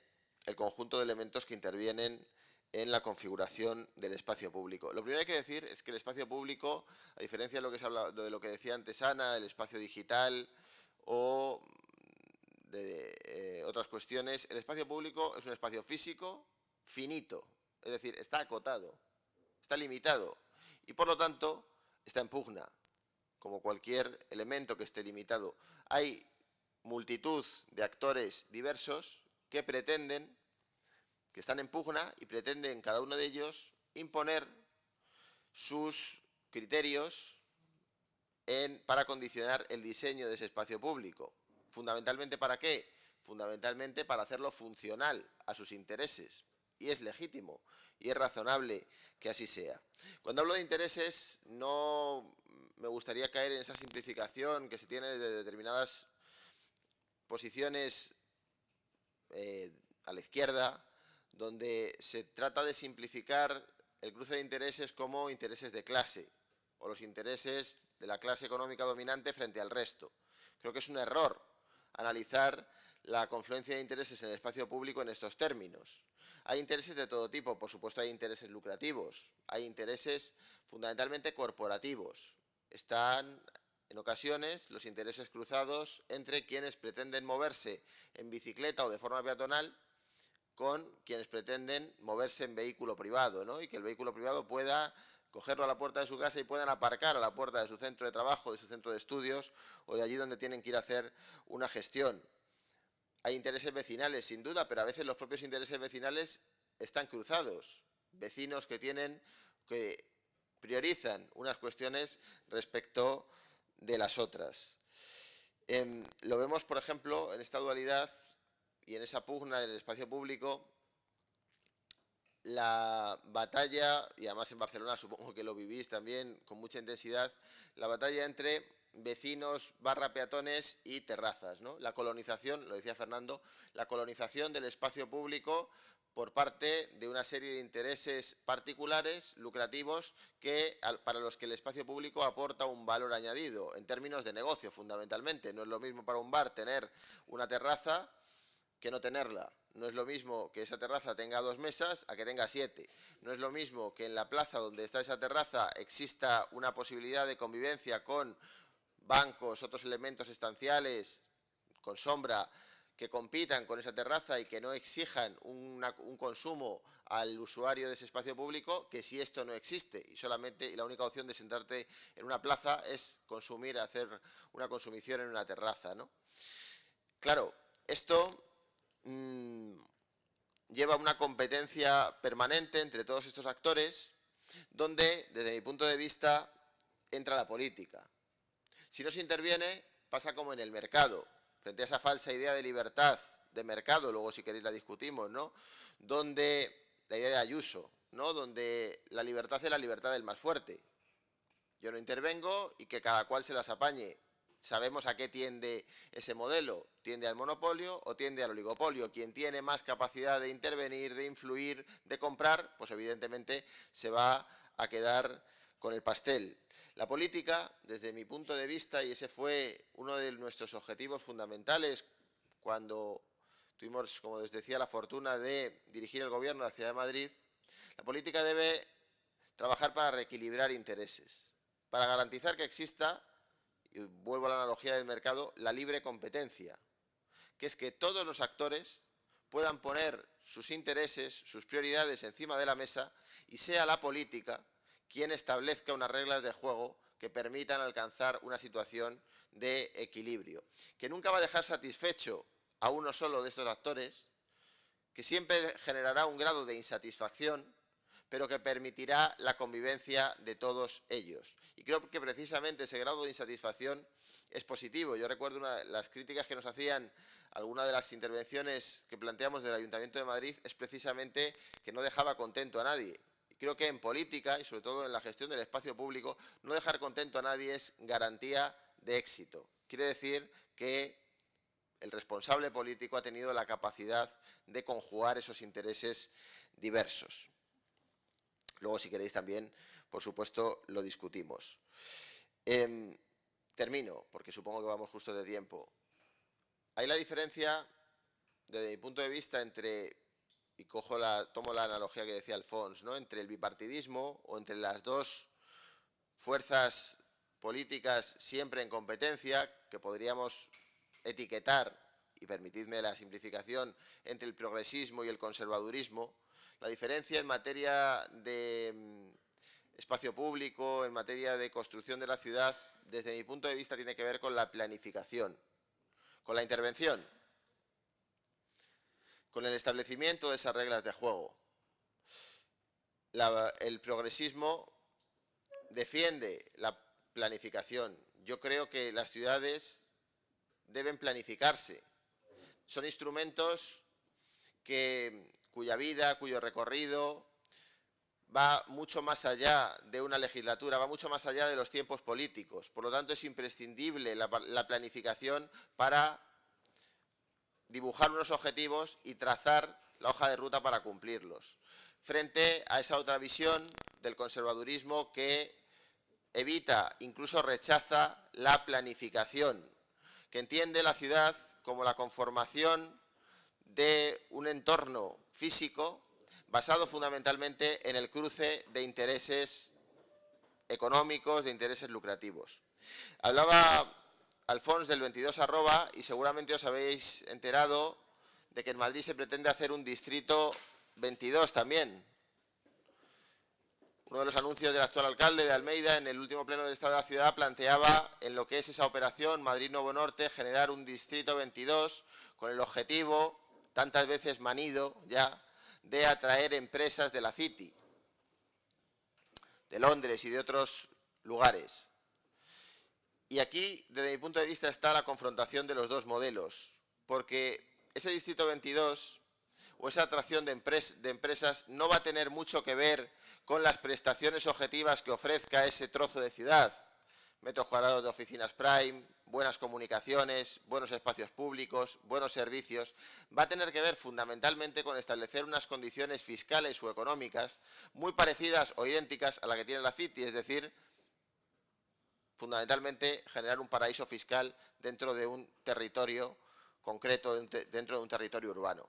el conjunto de elementos que intervienen en la configuración del espacio público. Lo primero que hay que decir es que el espacio público, a diferencia de lo que se habla, de lo que decía antes Ana, el espacio digital o de otras cuestiones, el espacio público es un espacio físico finito, es decir, está acotado, está limitado y por lo tanto está en pugna, como cualquier elemento que esté limitado. Hay multitud de actores diversos que pretenden, que están en pugna y pretenden cada uno de ellos imponer sus criterios para condicionar el diseño de ese espacio público. ¿Fundamentalmente para qué? Fundamentalmente para hacerlo funcional a sus intereses. Y es legítimo y es razonable que así sea. Cuando hablo de intereses, no me gustaría caer en esa simplificación que se tiene de determinadas posiciones a la izquierda, donde se trata de simplificar el cruce de intereses como intereses de clase o los intereses de la clase económica dominante frente al resto. Creo que es un error analizar la confluencia de intereses en el espacio público en estos términos. Hay intereses de todo tipo, por supuesto hay intereses lucrativos, hay intereses fundamentalmente corporativos. Están en ocasiones los intereses cruzados entre quienes pretenden moverse en bicicleta o de forma peatonal con quienes pretenden moverse en vehículo privado, ¿no? Y que el vehículo privado pueda cogerlo a la puerta de su casa y puedan aparcar a la puerta de su centro de trabajo, de su centro de estudios o de allí donde tienen que ir a hacer una gestión. Hay intereses vecinales, sin duda, pero a veces los propios intereses vecinales están cruzados. Vecinos que priorizan unas cuestiones respecto de las otras. Lo vemos, por ejemplo, en esta dualidad y en esa pugna del espacio público, la batalla, y además en Barcelona supongo que lo vivís también con mucha intensidad, la batalla entre vecinos / peatones y terrazas, ¿no? La colonización, lo decía Fernando, la colonización del espacio público por parte de una serie de intereses particulares, lucrativos, para los que el espacio público aporta un valor añadido, en términos de negocio fundamentalmente. No es lo mismo para un bar tener una terraza que no tenerla. No es lo mismo que esa terraza tenga 2 mesas a que tenga 7. No es lo mismo que en la plaza donde está esa terraza exista una posibilidad de convivencia con bancos, otros elementos estanciales, con sombra, que compitan con esa terraza y que no exijan un consumo al usuario de ese espacio público, que si esto no existe y la única opción de sentarte en una plaza es consumir, hacer una consumición en una terraza, ¿no? Claro, esto lleva una competencia permanente entre todos estos actores, donde, desde mi punto de vista, entra la política. Si no se interviene, pasa como en el mercado, frente a esa falsa idea de libertad de mercado, luego si queréis la discutimos, ¿no? Donde la idea de Ayuso, ¿no? Donde la libertad es la libertad del más fuerte. Yo no intervengo y que cada cual se las apañe. Sabemos a qué tiende ese modelo. ¿Tiende al monopolio o tiende al oligopolio? Quien tiene más capacidad de intervenir, de influir, de comprar, pues evidentemente se va a quedar con el pastel. La política, desde mi punto de vista, y ese fue uno de nuestros objetivos fundamentales cuando tuvimos, como os decía, la fortuna de dirigir el gobierno de la Ciudad de Madrid, la política debe trabajar para reequilibrar intereses, para garantizar que exista, y vuelvo a la analogía del mercado, la libre competencia, que es que todos los actores puedan poner sus intereses, sus prioridades encima de la mesa y sea la política quien establezca unas reglas de juego que permitan alcanzar una situación de equilibrio, que nunca va a dejar satisfecho a uno solo de estos actores, que siempre generará un grado de insatisfacción, pero que permitirá la convivencia de todos ellos. Y creo que precisamente ese grado de insatisfacción es positivo. Yo recuerdo las críticas que nos hacían algunas de las intervenciones que planteamos del Ayuntamiento de Madrid, es precisamente que no dejaba contento a nadie. Y creo que en política, y sobre todo en la gestión del espacio público, no dejar contento a nadie es garantía de éxito. Quiere decir que el responsable político ha tenido la capacidad de conjugar esos intereses diversos. Luego, si queréis también, por supuesto, lo discutimos. Termino, porque supongo que vamos justo de tiempo. Hay la diferencia, desde mi punto de vista, entre, y tomo la analogía que decía Alfons, ¿no? Entre el bipartidismo o entre las dos fuerzas políticas siempre en competencia, que podríamos etiquetar, y permitidme la simplificación, entre el progresismo y el conservadurismo. La diferencia en materia de espacio público, en materia de construcción de la ciudad, desde mi punto de vista tiene que ver con la planificación, con la intervención, con el establecimiento de esas reglas de juego. El progresismo defiende la planificación. Yo creo que las ciudades deben planificarse. Son instrumentos cuya vida, cuyo recorrido va mucho más allá de una legislatura, va mucho más allá de los tiempos políticos. Por lo tanto, es imprescindible la planificación para dibujar unos objetivos y trazar la hoja de ruta para cumplirlos. frente a esa otra visión del conservadurismo que evita, incluso rechaza la planificación, que entiende la ciudad como la conformación de un entorno físico basado fundamentalmente en el cruce de intereses económicos, de intereses lucrativos. Hablaba Alfons del 22 @ y seguramente os habéis enterado de que en Madrid se pretende hacer un distrito 22 también. Uno de los anuncios del actual alcalde de Almeida en el último pleno del Estado de la Ciudad planteaba en lo que es esa operación Madrid Nuevo Norte generar un distrito 22 con el objetivo, tantas veces manido ya, de atraer empresas de la City, de Londres y de otros lugares. Y aquí, desde mi punto de vista, está la confrontación de los dos modelos, porque ese distrito 22 o esa atracción de empresas no va a tener mucho que ver con las prestaciones objetivas que ofrezca ese trozo de ciudad. Metros cuadrados de oficinas prime, buenas comunicaciones, buenos espacios públicos, buenos servicios. Va a tener que ver fundamentalmente con establecer unas condiciones fiscales o económicas muy parecidas o idénticas a la que tiene la City, es decir, fundamentalmente generar un paraíso fiscal dentro de un territorio concreto, dentro de un territorio urbano.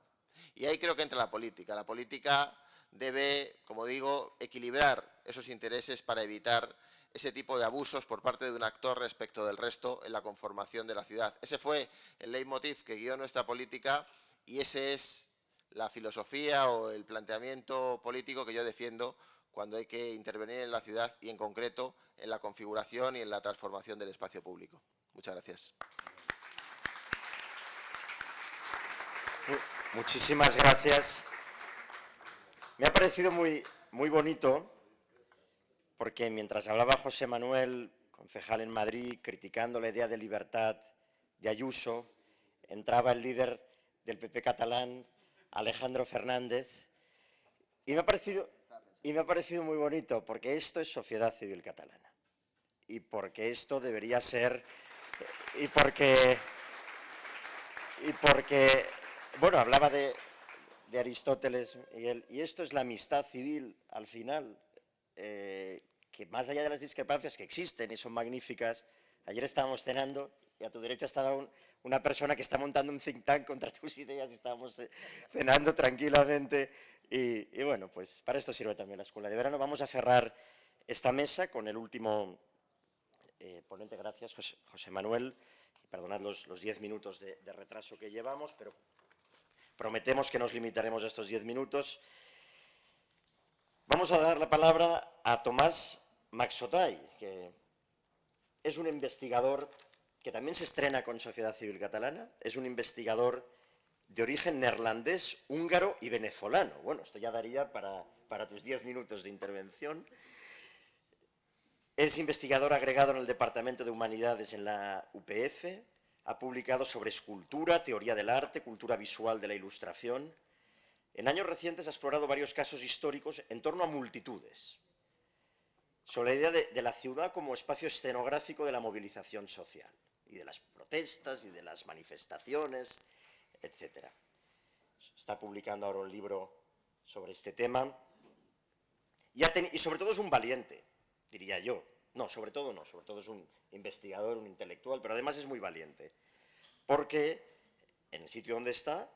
Y ahí creo que entra la política. La política debe, como digo, equilibrar esos intereses para evitar ese tipo de abusos por parte de un actor respecto del resto en la conformación de la ciudad. Ese fue el leitmotiv que guió nuestra política y esa es la filosofía o el planteamiento político que yo defiendo cuando hay que intervenir en la ciudad y, en concreto, en la configuración y en la transformación del espacio público. Muchas gracias. Muchísimas gracias. Me ha parecido muy bonito porque mientras hablaba José Manuel, concejal en Madrid, criticando la idea de libertad de Ayuso, entraba el líder del PP catalán, Alejandro Fernández, y me ha parecido muy bonito porque esto es sociedad civil catalana y porque esto debería ser, y porque bueno, hablaba de Aristóteles, Miguel, y esto es la amistad civil, al final, que más allá de las discrepancias que existen y son magníficas, ayer estábamos cenando y a tu derecha estaba una persona que está montando un think tank contra tus ideas y estábamos cenando tranquilamente y bueno, pues para esto sirve también la Escuela de Verano. Vamos a cerrar esta mesa con el último ponente, gracias, José Manuel. Perdonad los 10 minutos de retraso que llevamos, pero prometemos que nos limitaremos a estos 10 minutos. Vamos a dar la palabra a Tomás Maxotay, que es un investigador que también se estrena con Sociedad Civil Catalana, es un investigador de origen neerlandés, húngaro y venezolano. Bueno, esto ya daría para tus 10 minutos de intervención. Es investigador agregado en el Departamento de Humanidades en la UPF, ha publicado sobre escultura, teoría del arte, cultura visual de la ilustración. En años recientes ha explorado varios casos históricos en torno a multitudes, sobre la idea de la ciudad como espacio escenográfico de la movilización social, y de las protestas, y de las manifestaciones, etc. Está publicando ahora un libro sobre este tema, y sobre todo es un valiente, diría yo. No, sobre todo no, sobre todo es un investigador, un intelectual, pero además es muy valiente, porque en el sitio donde está,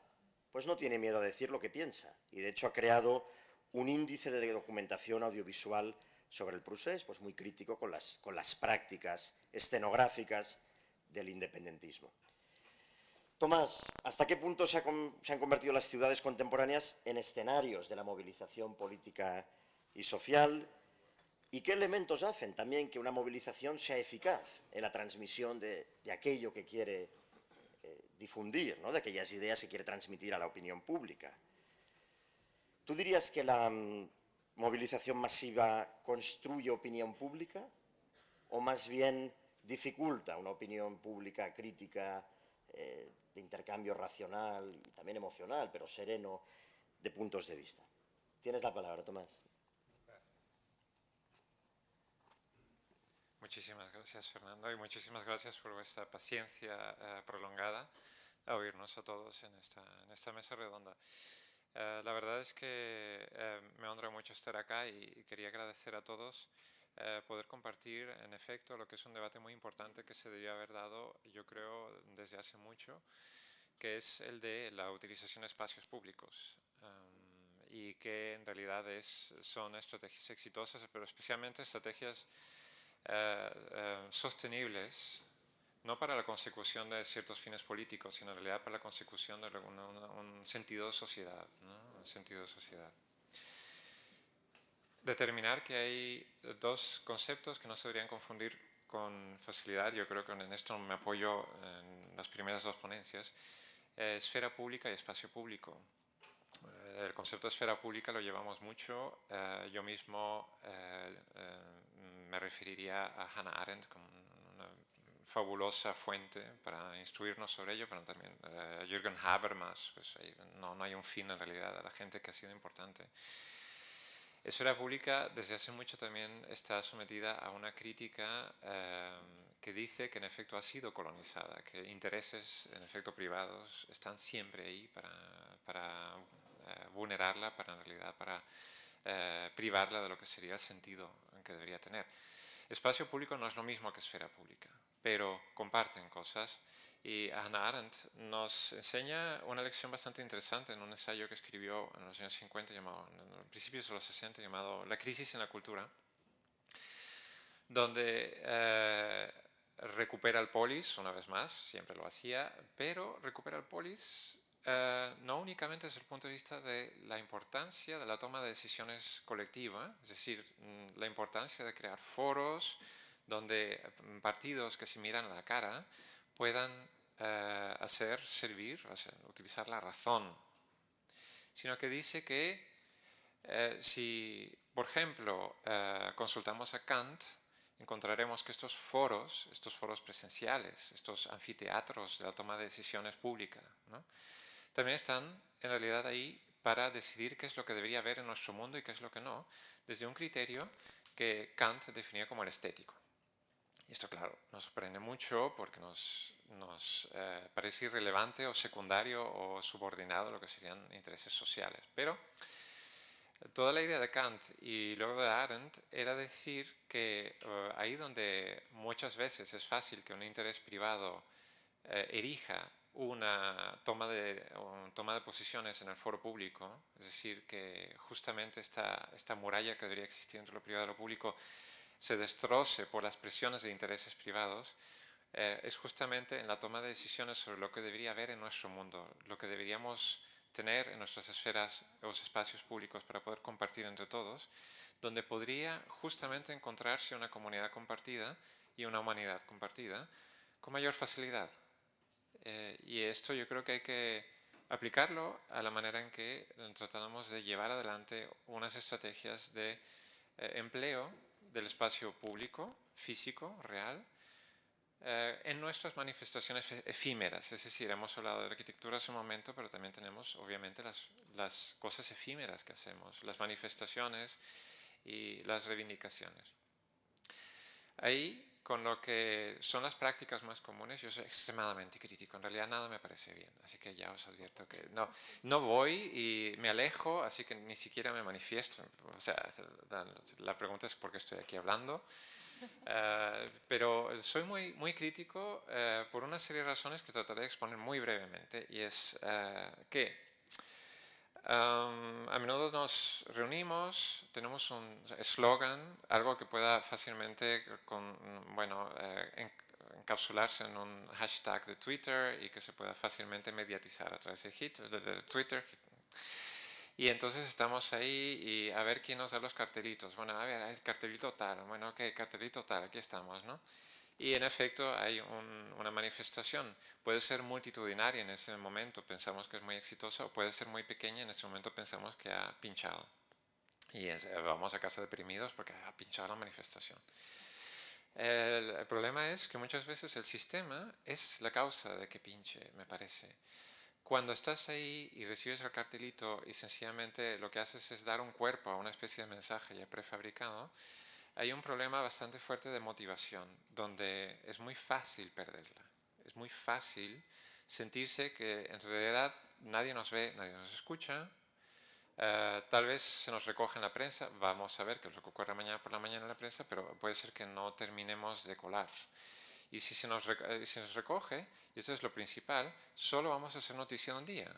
pues no tiene miedo a decir lo que piensa, y de hecho ha creado un índice de documentación audiovisual sobre el procés, pues muy crítico con las prácticas escenográficas del independentismo. Tomás, ¿hasta qué punto se han convertido las ciudades contemporáneas en escenarios de la movilización política y social? ¿Y qué elementos hacen también que una movilización sea eficaz en la transmisión de aquello que quiere difundir, ¿no? De aquellas ideas que quiere transmitir a la opinión pública? ¿Tú dirías que la movilización masiva construye opinión pública o más bien dificulta una opinión pública crítica, de intercambio racional y también emocional, pero sereno, de puntos de vista? Tienes la palabra, Tomás. Muchísimas gracias, Fernando, y muchísimas gracias por vuestra paciencia prolongada a oírnos a todos en esta mesa redonda. La verdad es que me honra mucho estar acá y quería agradecer a todos poder compartir, en efecto, lo que es un debate muy importante que se debió haber dado, yo creo, desde hace mucho, que es el de la utilización de espacios públicos. Y que en realidad son estrategias exitosas, pero especialmente estrategias sostenibles, no para la consecución de ciertos fines políticos, sino en realidad para la consecución de un sentido de sociedad, ¿no? Un sentido de sociedad. Determinar que hay dos conceptos que no se deberían confundir con facilidad, yo creo que en esto me apoyo en las primeras dos ponencias, esfera pública y espacio público. El concepto de esfera pública lo llevamos mucho. Yo mismo me referiría a Hannah Arendt como una fabulosa fuente para instruirnos sobre ello, pero también Jürgen Habermas. Pues no hay un fin en realidad a la gente que ha sido importante. Esfera pública desde hace mucho también está sometida a una crítica que dice que en efecto ha sido colonizada, que intereses en efecto privados están siempre ahí para vulnerarla, para en realidad para privarla de lo que sería el sentido que debería tener. Espacio público no es lo mismo que esfera pública, pero comparten cosas. Y Hannah Arendt nos enseña una lección bastante interesante en un ensayo que escribió en los años 50, en los principios de los 60, llamado La crisis en la cultura, donde recupera el polis, una vez más, siempre lo hacía, pero recupera el polis no únicamente desde el punto de vista de la importancia de la toma de decisiones colectiva, es decir, la importancia de crear foros donde partidos que se miran la cara puedan utilizar la razón, sino que dice que si, por ejemplo, consultamos a Kant, encontraremos que estos foros presenciales, estos anfiteatros de la toma de decisiones pública, ¿no? También están en realidad ahí para decidir qué es lo que debería haber en nuestro mundo y qué es lo que no, desde un criterio que Kant definía como el estético. Y esto, claro, nos sorprende mucho porque nos parece irrelevante o secundario o subordinado a lo que serían intereses sociales. Pero toda la idea de Kant y luego de Arendt era decir que ahí donde muchas veces es fácil que un interés privado erija una toma de posiciones en el foro público, es decir, que justamente esta muralla que debería existir entre lo privado y lo público se destroce por las presiones de intereses privados, es justamente en la toma de decisiones sobre lo que debería haber en nuestro mundo, lo que deberíamos tener en nuestras esferas o espacios públicos para poder compartir entre todos, donde podría justamente encontrarse una comunidad compartida y una humanidad compartida con mayor facilidad. Y esto yo creo que hay que aplicarlo a la manera en que tratamos de llevar adelante unas estrategias de empleo del espacio público, físico, real, en nuestras manifestaciones efímeras. Es decir, hemos hablado de arquitectura hace un momento, pero también tenemos obviamente las cosas efímeras que hacemos, las manifestaciones y las reivindicaciones. Ahí, con lo que son las prácticas más comunes, yo soy extremadamente crítico. En realidad nada me parece bien, así que ya os advierto que no voy y me alejo, así que ni siquiera me manifiesto. O sea, la pregunta es por qué estoy aquí hablando. Pero soy muy crítico por una serie de razones que trataré de exponer muy brevemente. Y es que a menudo nos reunimos, tenemos un eslogan, algo que pueda fácilmente encapsularse en un hashtag de Twitter y que se pueda fácilmente mediatizar a través de Twitter. Y entonces estamos ahí y a ver quién nos da los cartelitos. Bueno, a ver, el cartelito tal. Bueno, ok, cartelito tal, aquí estamos, ¿no? Y en efecto hay una manifestación. Puede ser multitudinaria en ese momento, pensamos que es muy exitosa, o puede ser muy pequeña, en ese momento pensamos que ha pinchado. Y vamos a casa deprimidos porque ha pinchado la manifestación. El problema es que muchas veces el sistema es la causa de que pinche, me parece. Cuando estás ahí y recibes el cartelito y sencillamente lo que haces es dar un cuerpo a una especie de mensaje ya prefabricado, hay un problema bastante fuerte de motivación, donde es muy fácil perderla. Es muy fácil sentirse que en realidad nadie nos ve, nadie nos escucha, Tal vez se nos recoge en la prensa, vamos a ver qué es lo que ocurre mañana por la mañana en la prensa, pero puede ser que no terminemos de colar. Y si se nos recoge, y esto es lo principal, solo vamos a hacer noticia de un día.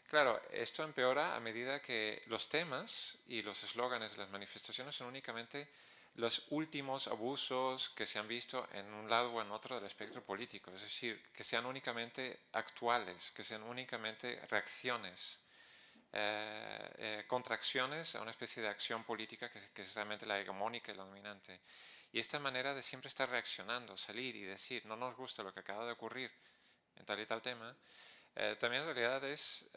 Claro, esto empeora a medida que los temas y los eslóganes de las manifestaciones son únicamente los últimos abusos que se han visto en un lado o en otro del espectro político. Es decir, que sean únicamente actuales, que sean únicamente reacciones, contracciones a una especie de acción política que es realmente la hegemónica y la dominante. Y esta manera de siempre estar reaccionando, salir y decir, no nos gusta lo que acaba de ocurrir en tal y tal tema, también en realidad es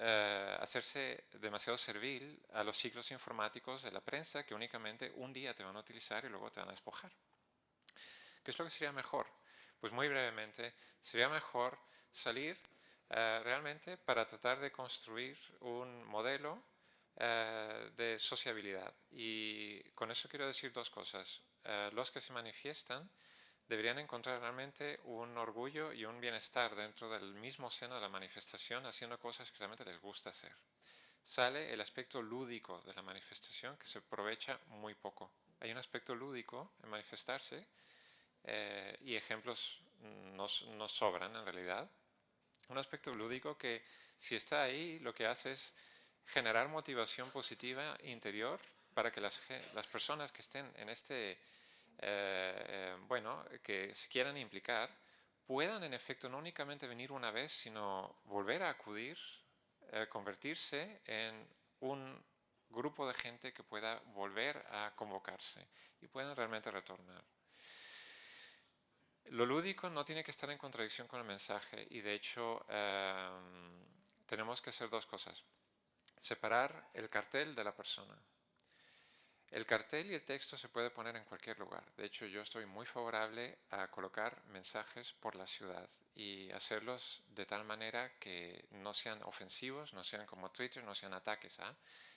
hacerse demasiado servil a los ciclos informáticos de la prensa que únicamente un día te van a utilizar y luego te van a despojar. ¿Qué es lo que sería mejor? Pues muy brevemente, sería mejor salir realmente para tratar de construir un modelo de sociabilidad. Y con eso quiero decir dos cosas. Los que se manifiestan deberían encontrar realmente un orgullo y un bienestar dentro del mismo seno de la manifestación, haciendo cosas que realmente les gusta hacer. Sale el aspecto lúdico de la manifestación, que se aprovecha muy poco. Hay un aspecto lúdico en manifestarse y ejemplos nos sobran en realidad. Un aspecto lúdico que, si está ahí, lo que hace es generar motivación positiva interior para que las personas que estén en este bueno, que se quieran implicar, puedan en efecto no únicamente venir una vez, sino volver a acudir, convertirse en un grupo de gente que pueda volver a convocarse y puedan realmente retornar. Lo lúdico no tiene que estar en contradicción con el mensaje y de hecho tenemos que hacer dos cosas. Separar el cartel de la persona. El cartel y el texto se puede poner en cualquier lugar. De hecho, yo estoy muy favorable a colocar mensajes por la ciudad y hacerlos de tal manera que no sean ofensivos, no sean como Twitter, no sean ataques,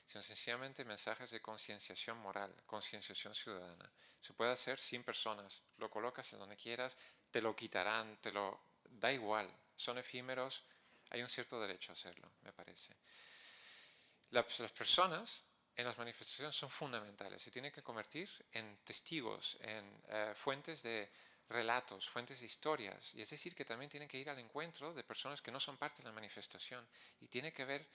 sino sencillamente mensajes de concienciación moral, concienciación ciudadana. Se puede hacer sin personas. Lo colocas en donde quieras, te lo quitarán, da igual. Son efímeros, hay un cierto derecho a hacerlo, me parece. Las personas en las manifestaciones son fundamentales. Se tienen que convertir en testigos, en fuentes de relatos, fuentes de historias. Y es decir, que también tienen que ir al encuentro de personas que no son parte de la manifestación. Y tiene que haber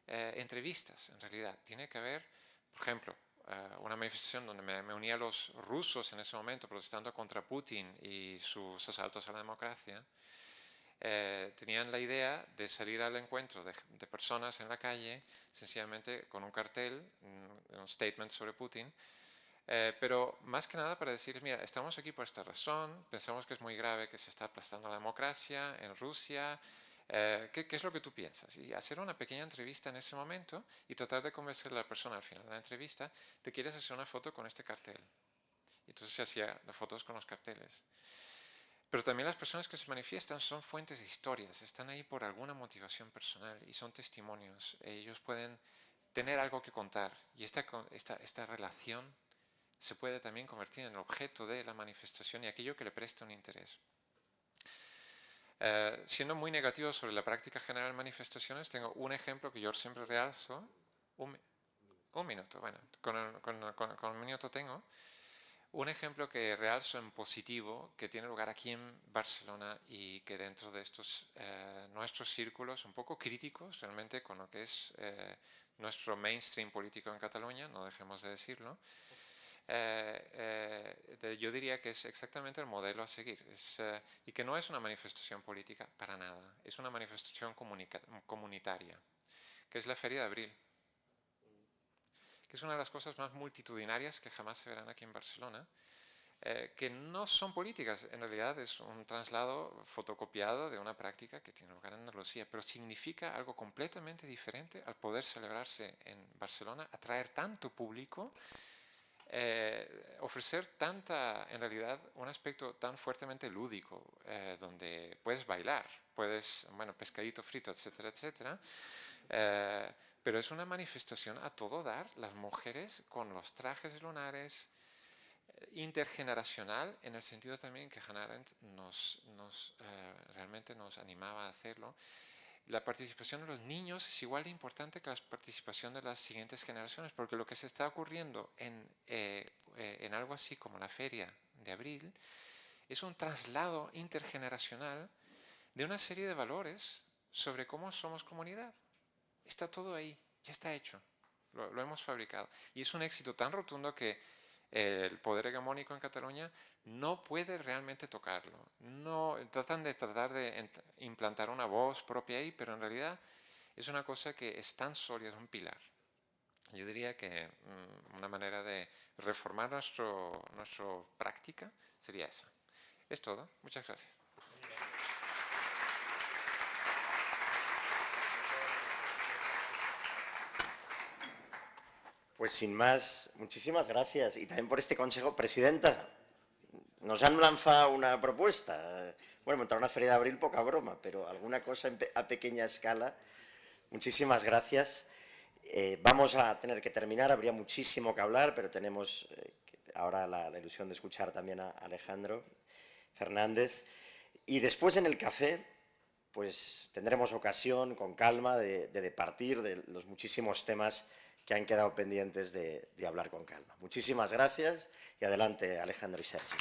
entrevistas, en realidad. Tiene que haber, por ejemplo, una manifestación donde me uní a los rusos en ese momento protestando contra Putin y sus asaltos a la democracia. Tenían la idea de salir al encuentro de personas en la calle, sencillamente con un cartel, un statement sobre Putin, pero más que nada para decirles, mira, estamos aquí por esta razón, pensamos que es muy grave que se está aplastando la democracia en Rusia, ¿qué es lo que tú piensas? Y hacer una pequeña entrevista en ese momento y tratar de convencer a la persona al final de la entrevista, ¿te quieres hacer una foto con este cartel? Y entonces se hacía las fotos con los carteles. Pero también las personas que se manifiestan son fuentes de historias, están ahí por alguna motivación personal y son testimonios. Ellos pueden tener algo que contar y esta relación se puede también convertir en el objeto de la manifestación y aquello que le presta un interés. Siendo muy negativo sobre la práctica general de manifestaciones, tengo un ejemplo que yo siempre realzo. Un minuto, bueno, con un minuto tengo. Un ejemplo que realzo en positivo, que tiene lugar aquí en Barcelona y que dentro de estos nuestros círculos un poco críticos realmente con lo que es nuestro mainstream político en Cataluña, no dejemos de decirlo, yo diría que es exactamente el modelo a seguir y que no es una manifestación política para nada, es una manifestación comunitaria, que es la Feria de Abril, que es una de las cosas más multitudinarias que jamás se verán aquí en Barcelona, que no son políticas, en realidad es un traslado fotocopiado de una práctica que tiene lugar en Andalucía, pero significa algo completamente diferente al poder celebrarse en Barcelona, atraer tanto público, ofrecer en realidad, un aspecto tan fuertemente lúdico, donde puedes bailar, bueno, pescadito frito, etcétera, etcétera, pero es una manifestación a todo dar, las mujeres con los trajes lunares, intergeneracional, en el sentido también que Hannah Arendt realmente nos animaba a hacerlo, la participación de los niños es igual de importante que la participación de las siguientes generaciones, porque lo que se está ocurriendo en algo así como la Feria de Abril es un traslado intergeneracional de una serie de valores sobre cómo somos comunidad. Está todo ahí, ya está hecho, lo hemos fabricado. Y es un éxito tan rotundo que el poder hegemónico en Cataluña no puede realmente tocarlo. No, tratar de implantar una voz propia ahí, pero en realidad es una cosa que es tan sólida, es un pilar. Yo diría que una manera de reformar nuestra práctica sería esa. Es todo. Muchas gracias. Pues sin más, muchísimas gracias y también por este consejo. Presidenta, nos han lanzado una propuesta. Bueno, montar una feria de abril, poca broma, pero alguna cosa a pequeña escala. Muchísimas gracias. Vamos a tener que terminar, habría muchísimo que hablar, pero tenemos ahora la ilusión de escuchar también a Alejandro Fernández. Y después en el café, pues tendremos ocasión, con calma, de departir de los muchísimos temas que han quedado pendientes de hablar con calma. Muchísimas gracias y adelante, Alejandro y Sergi.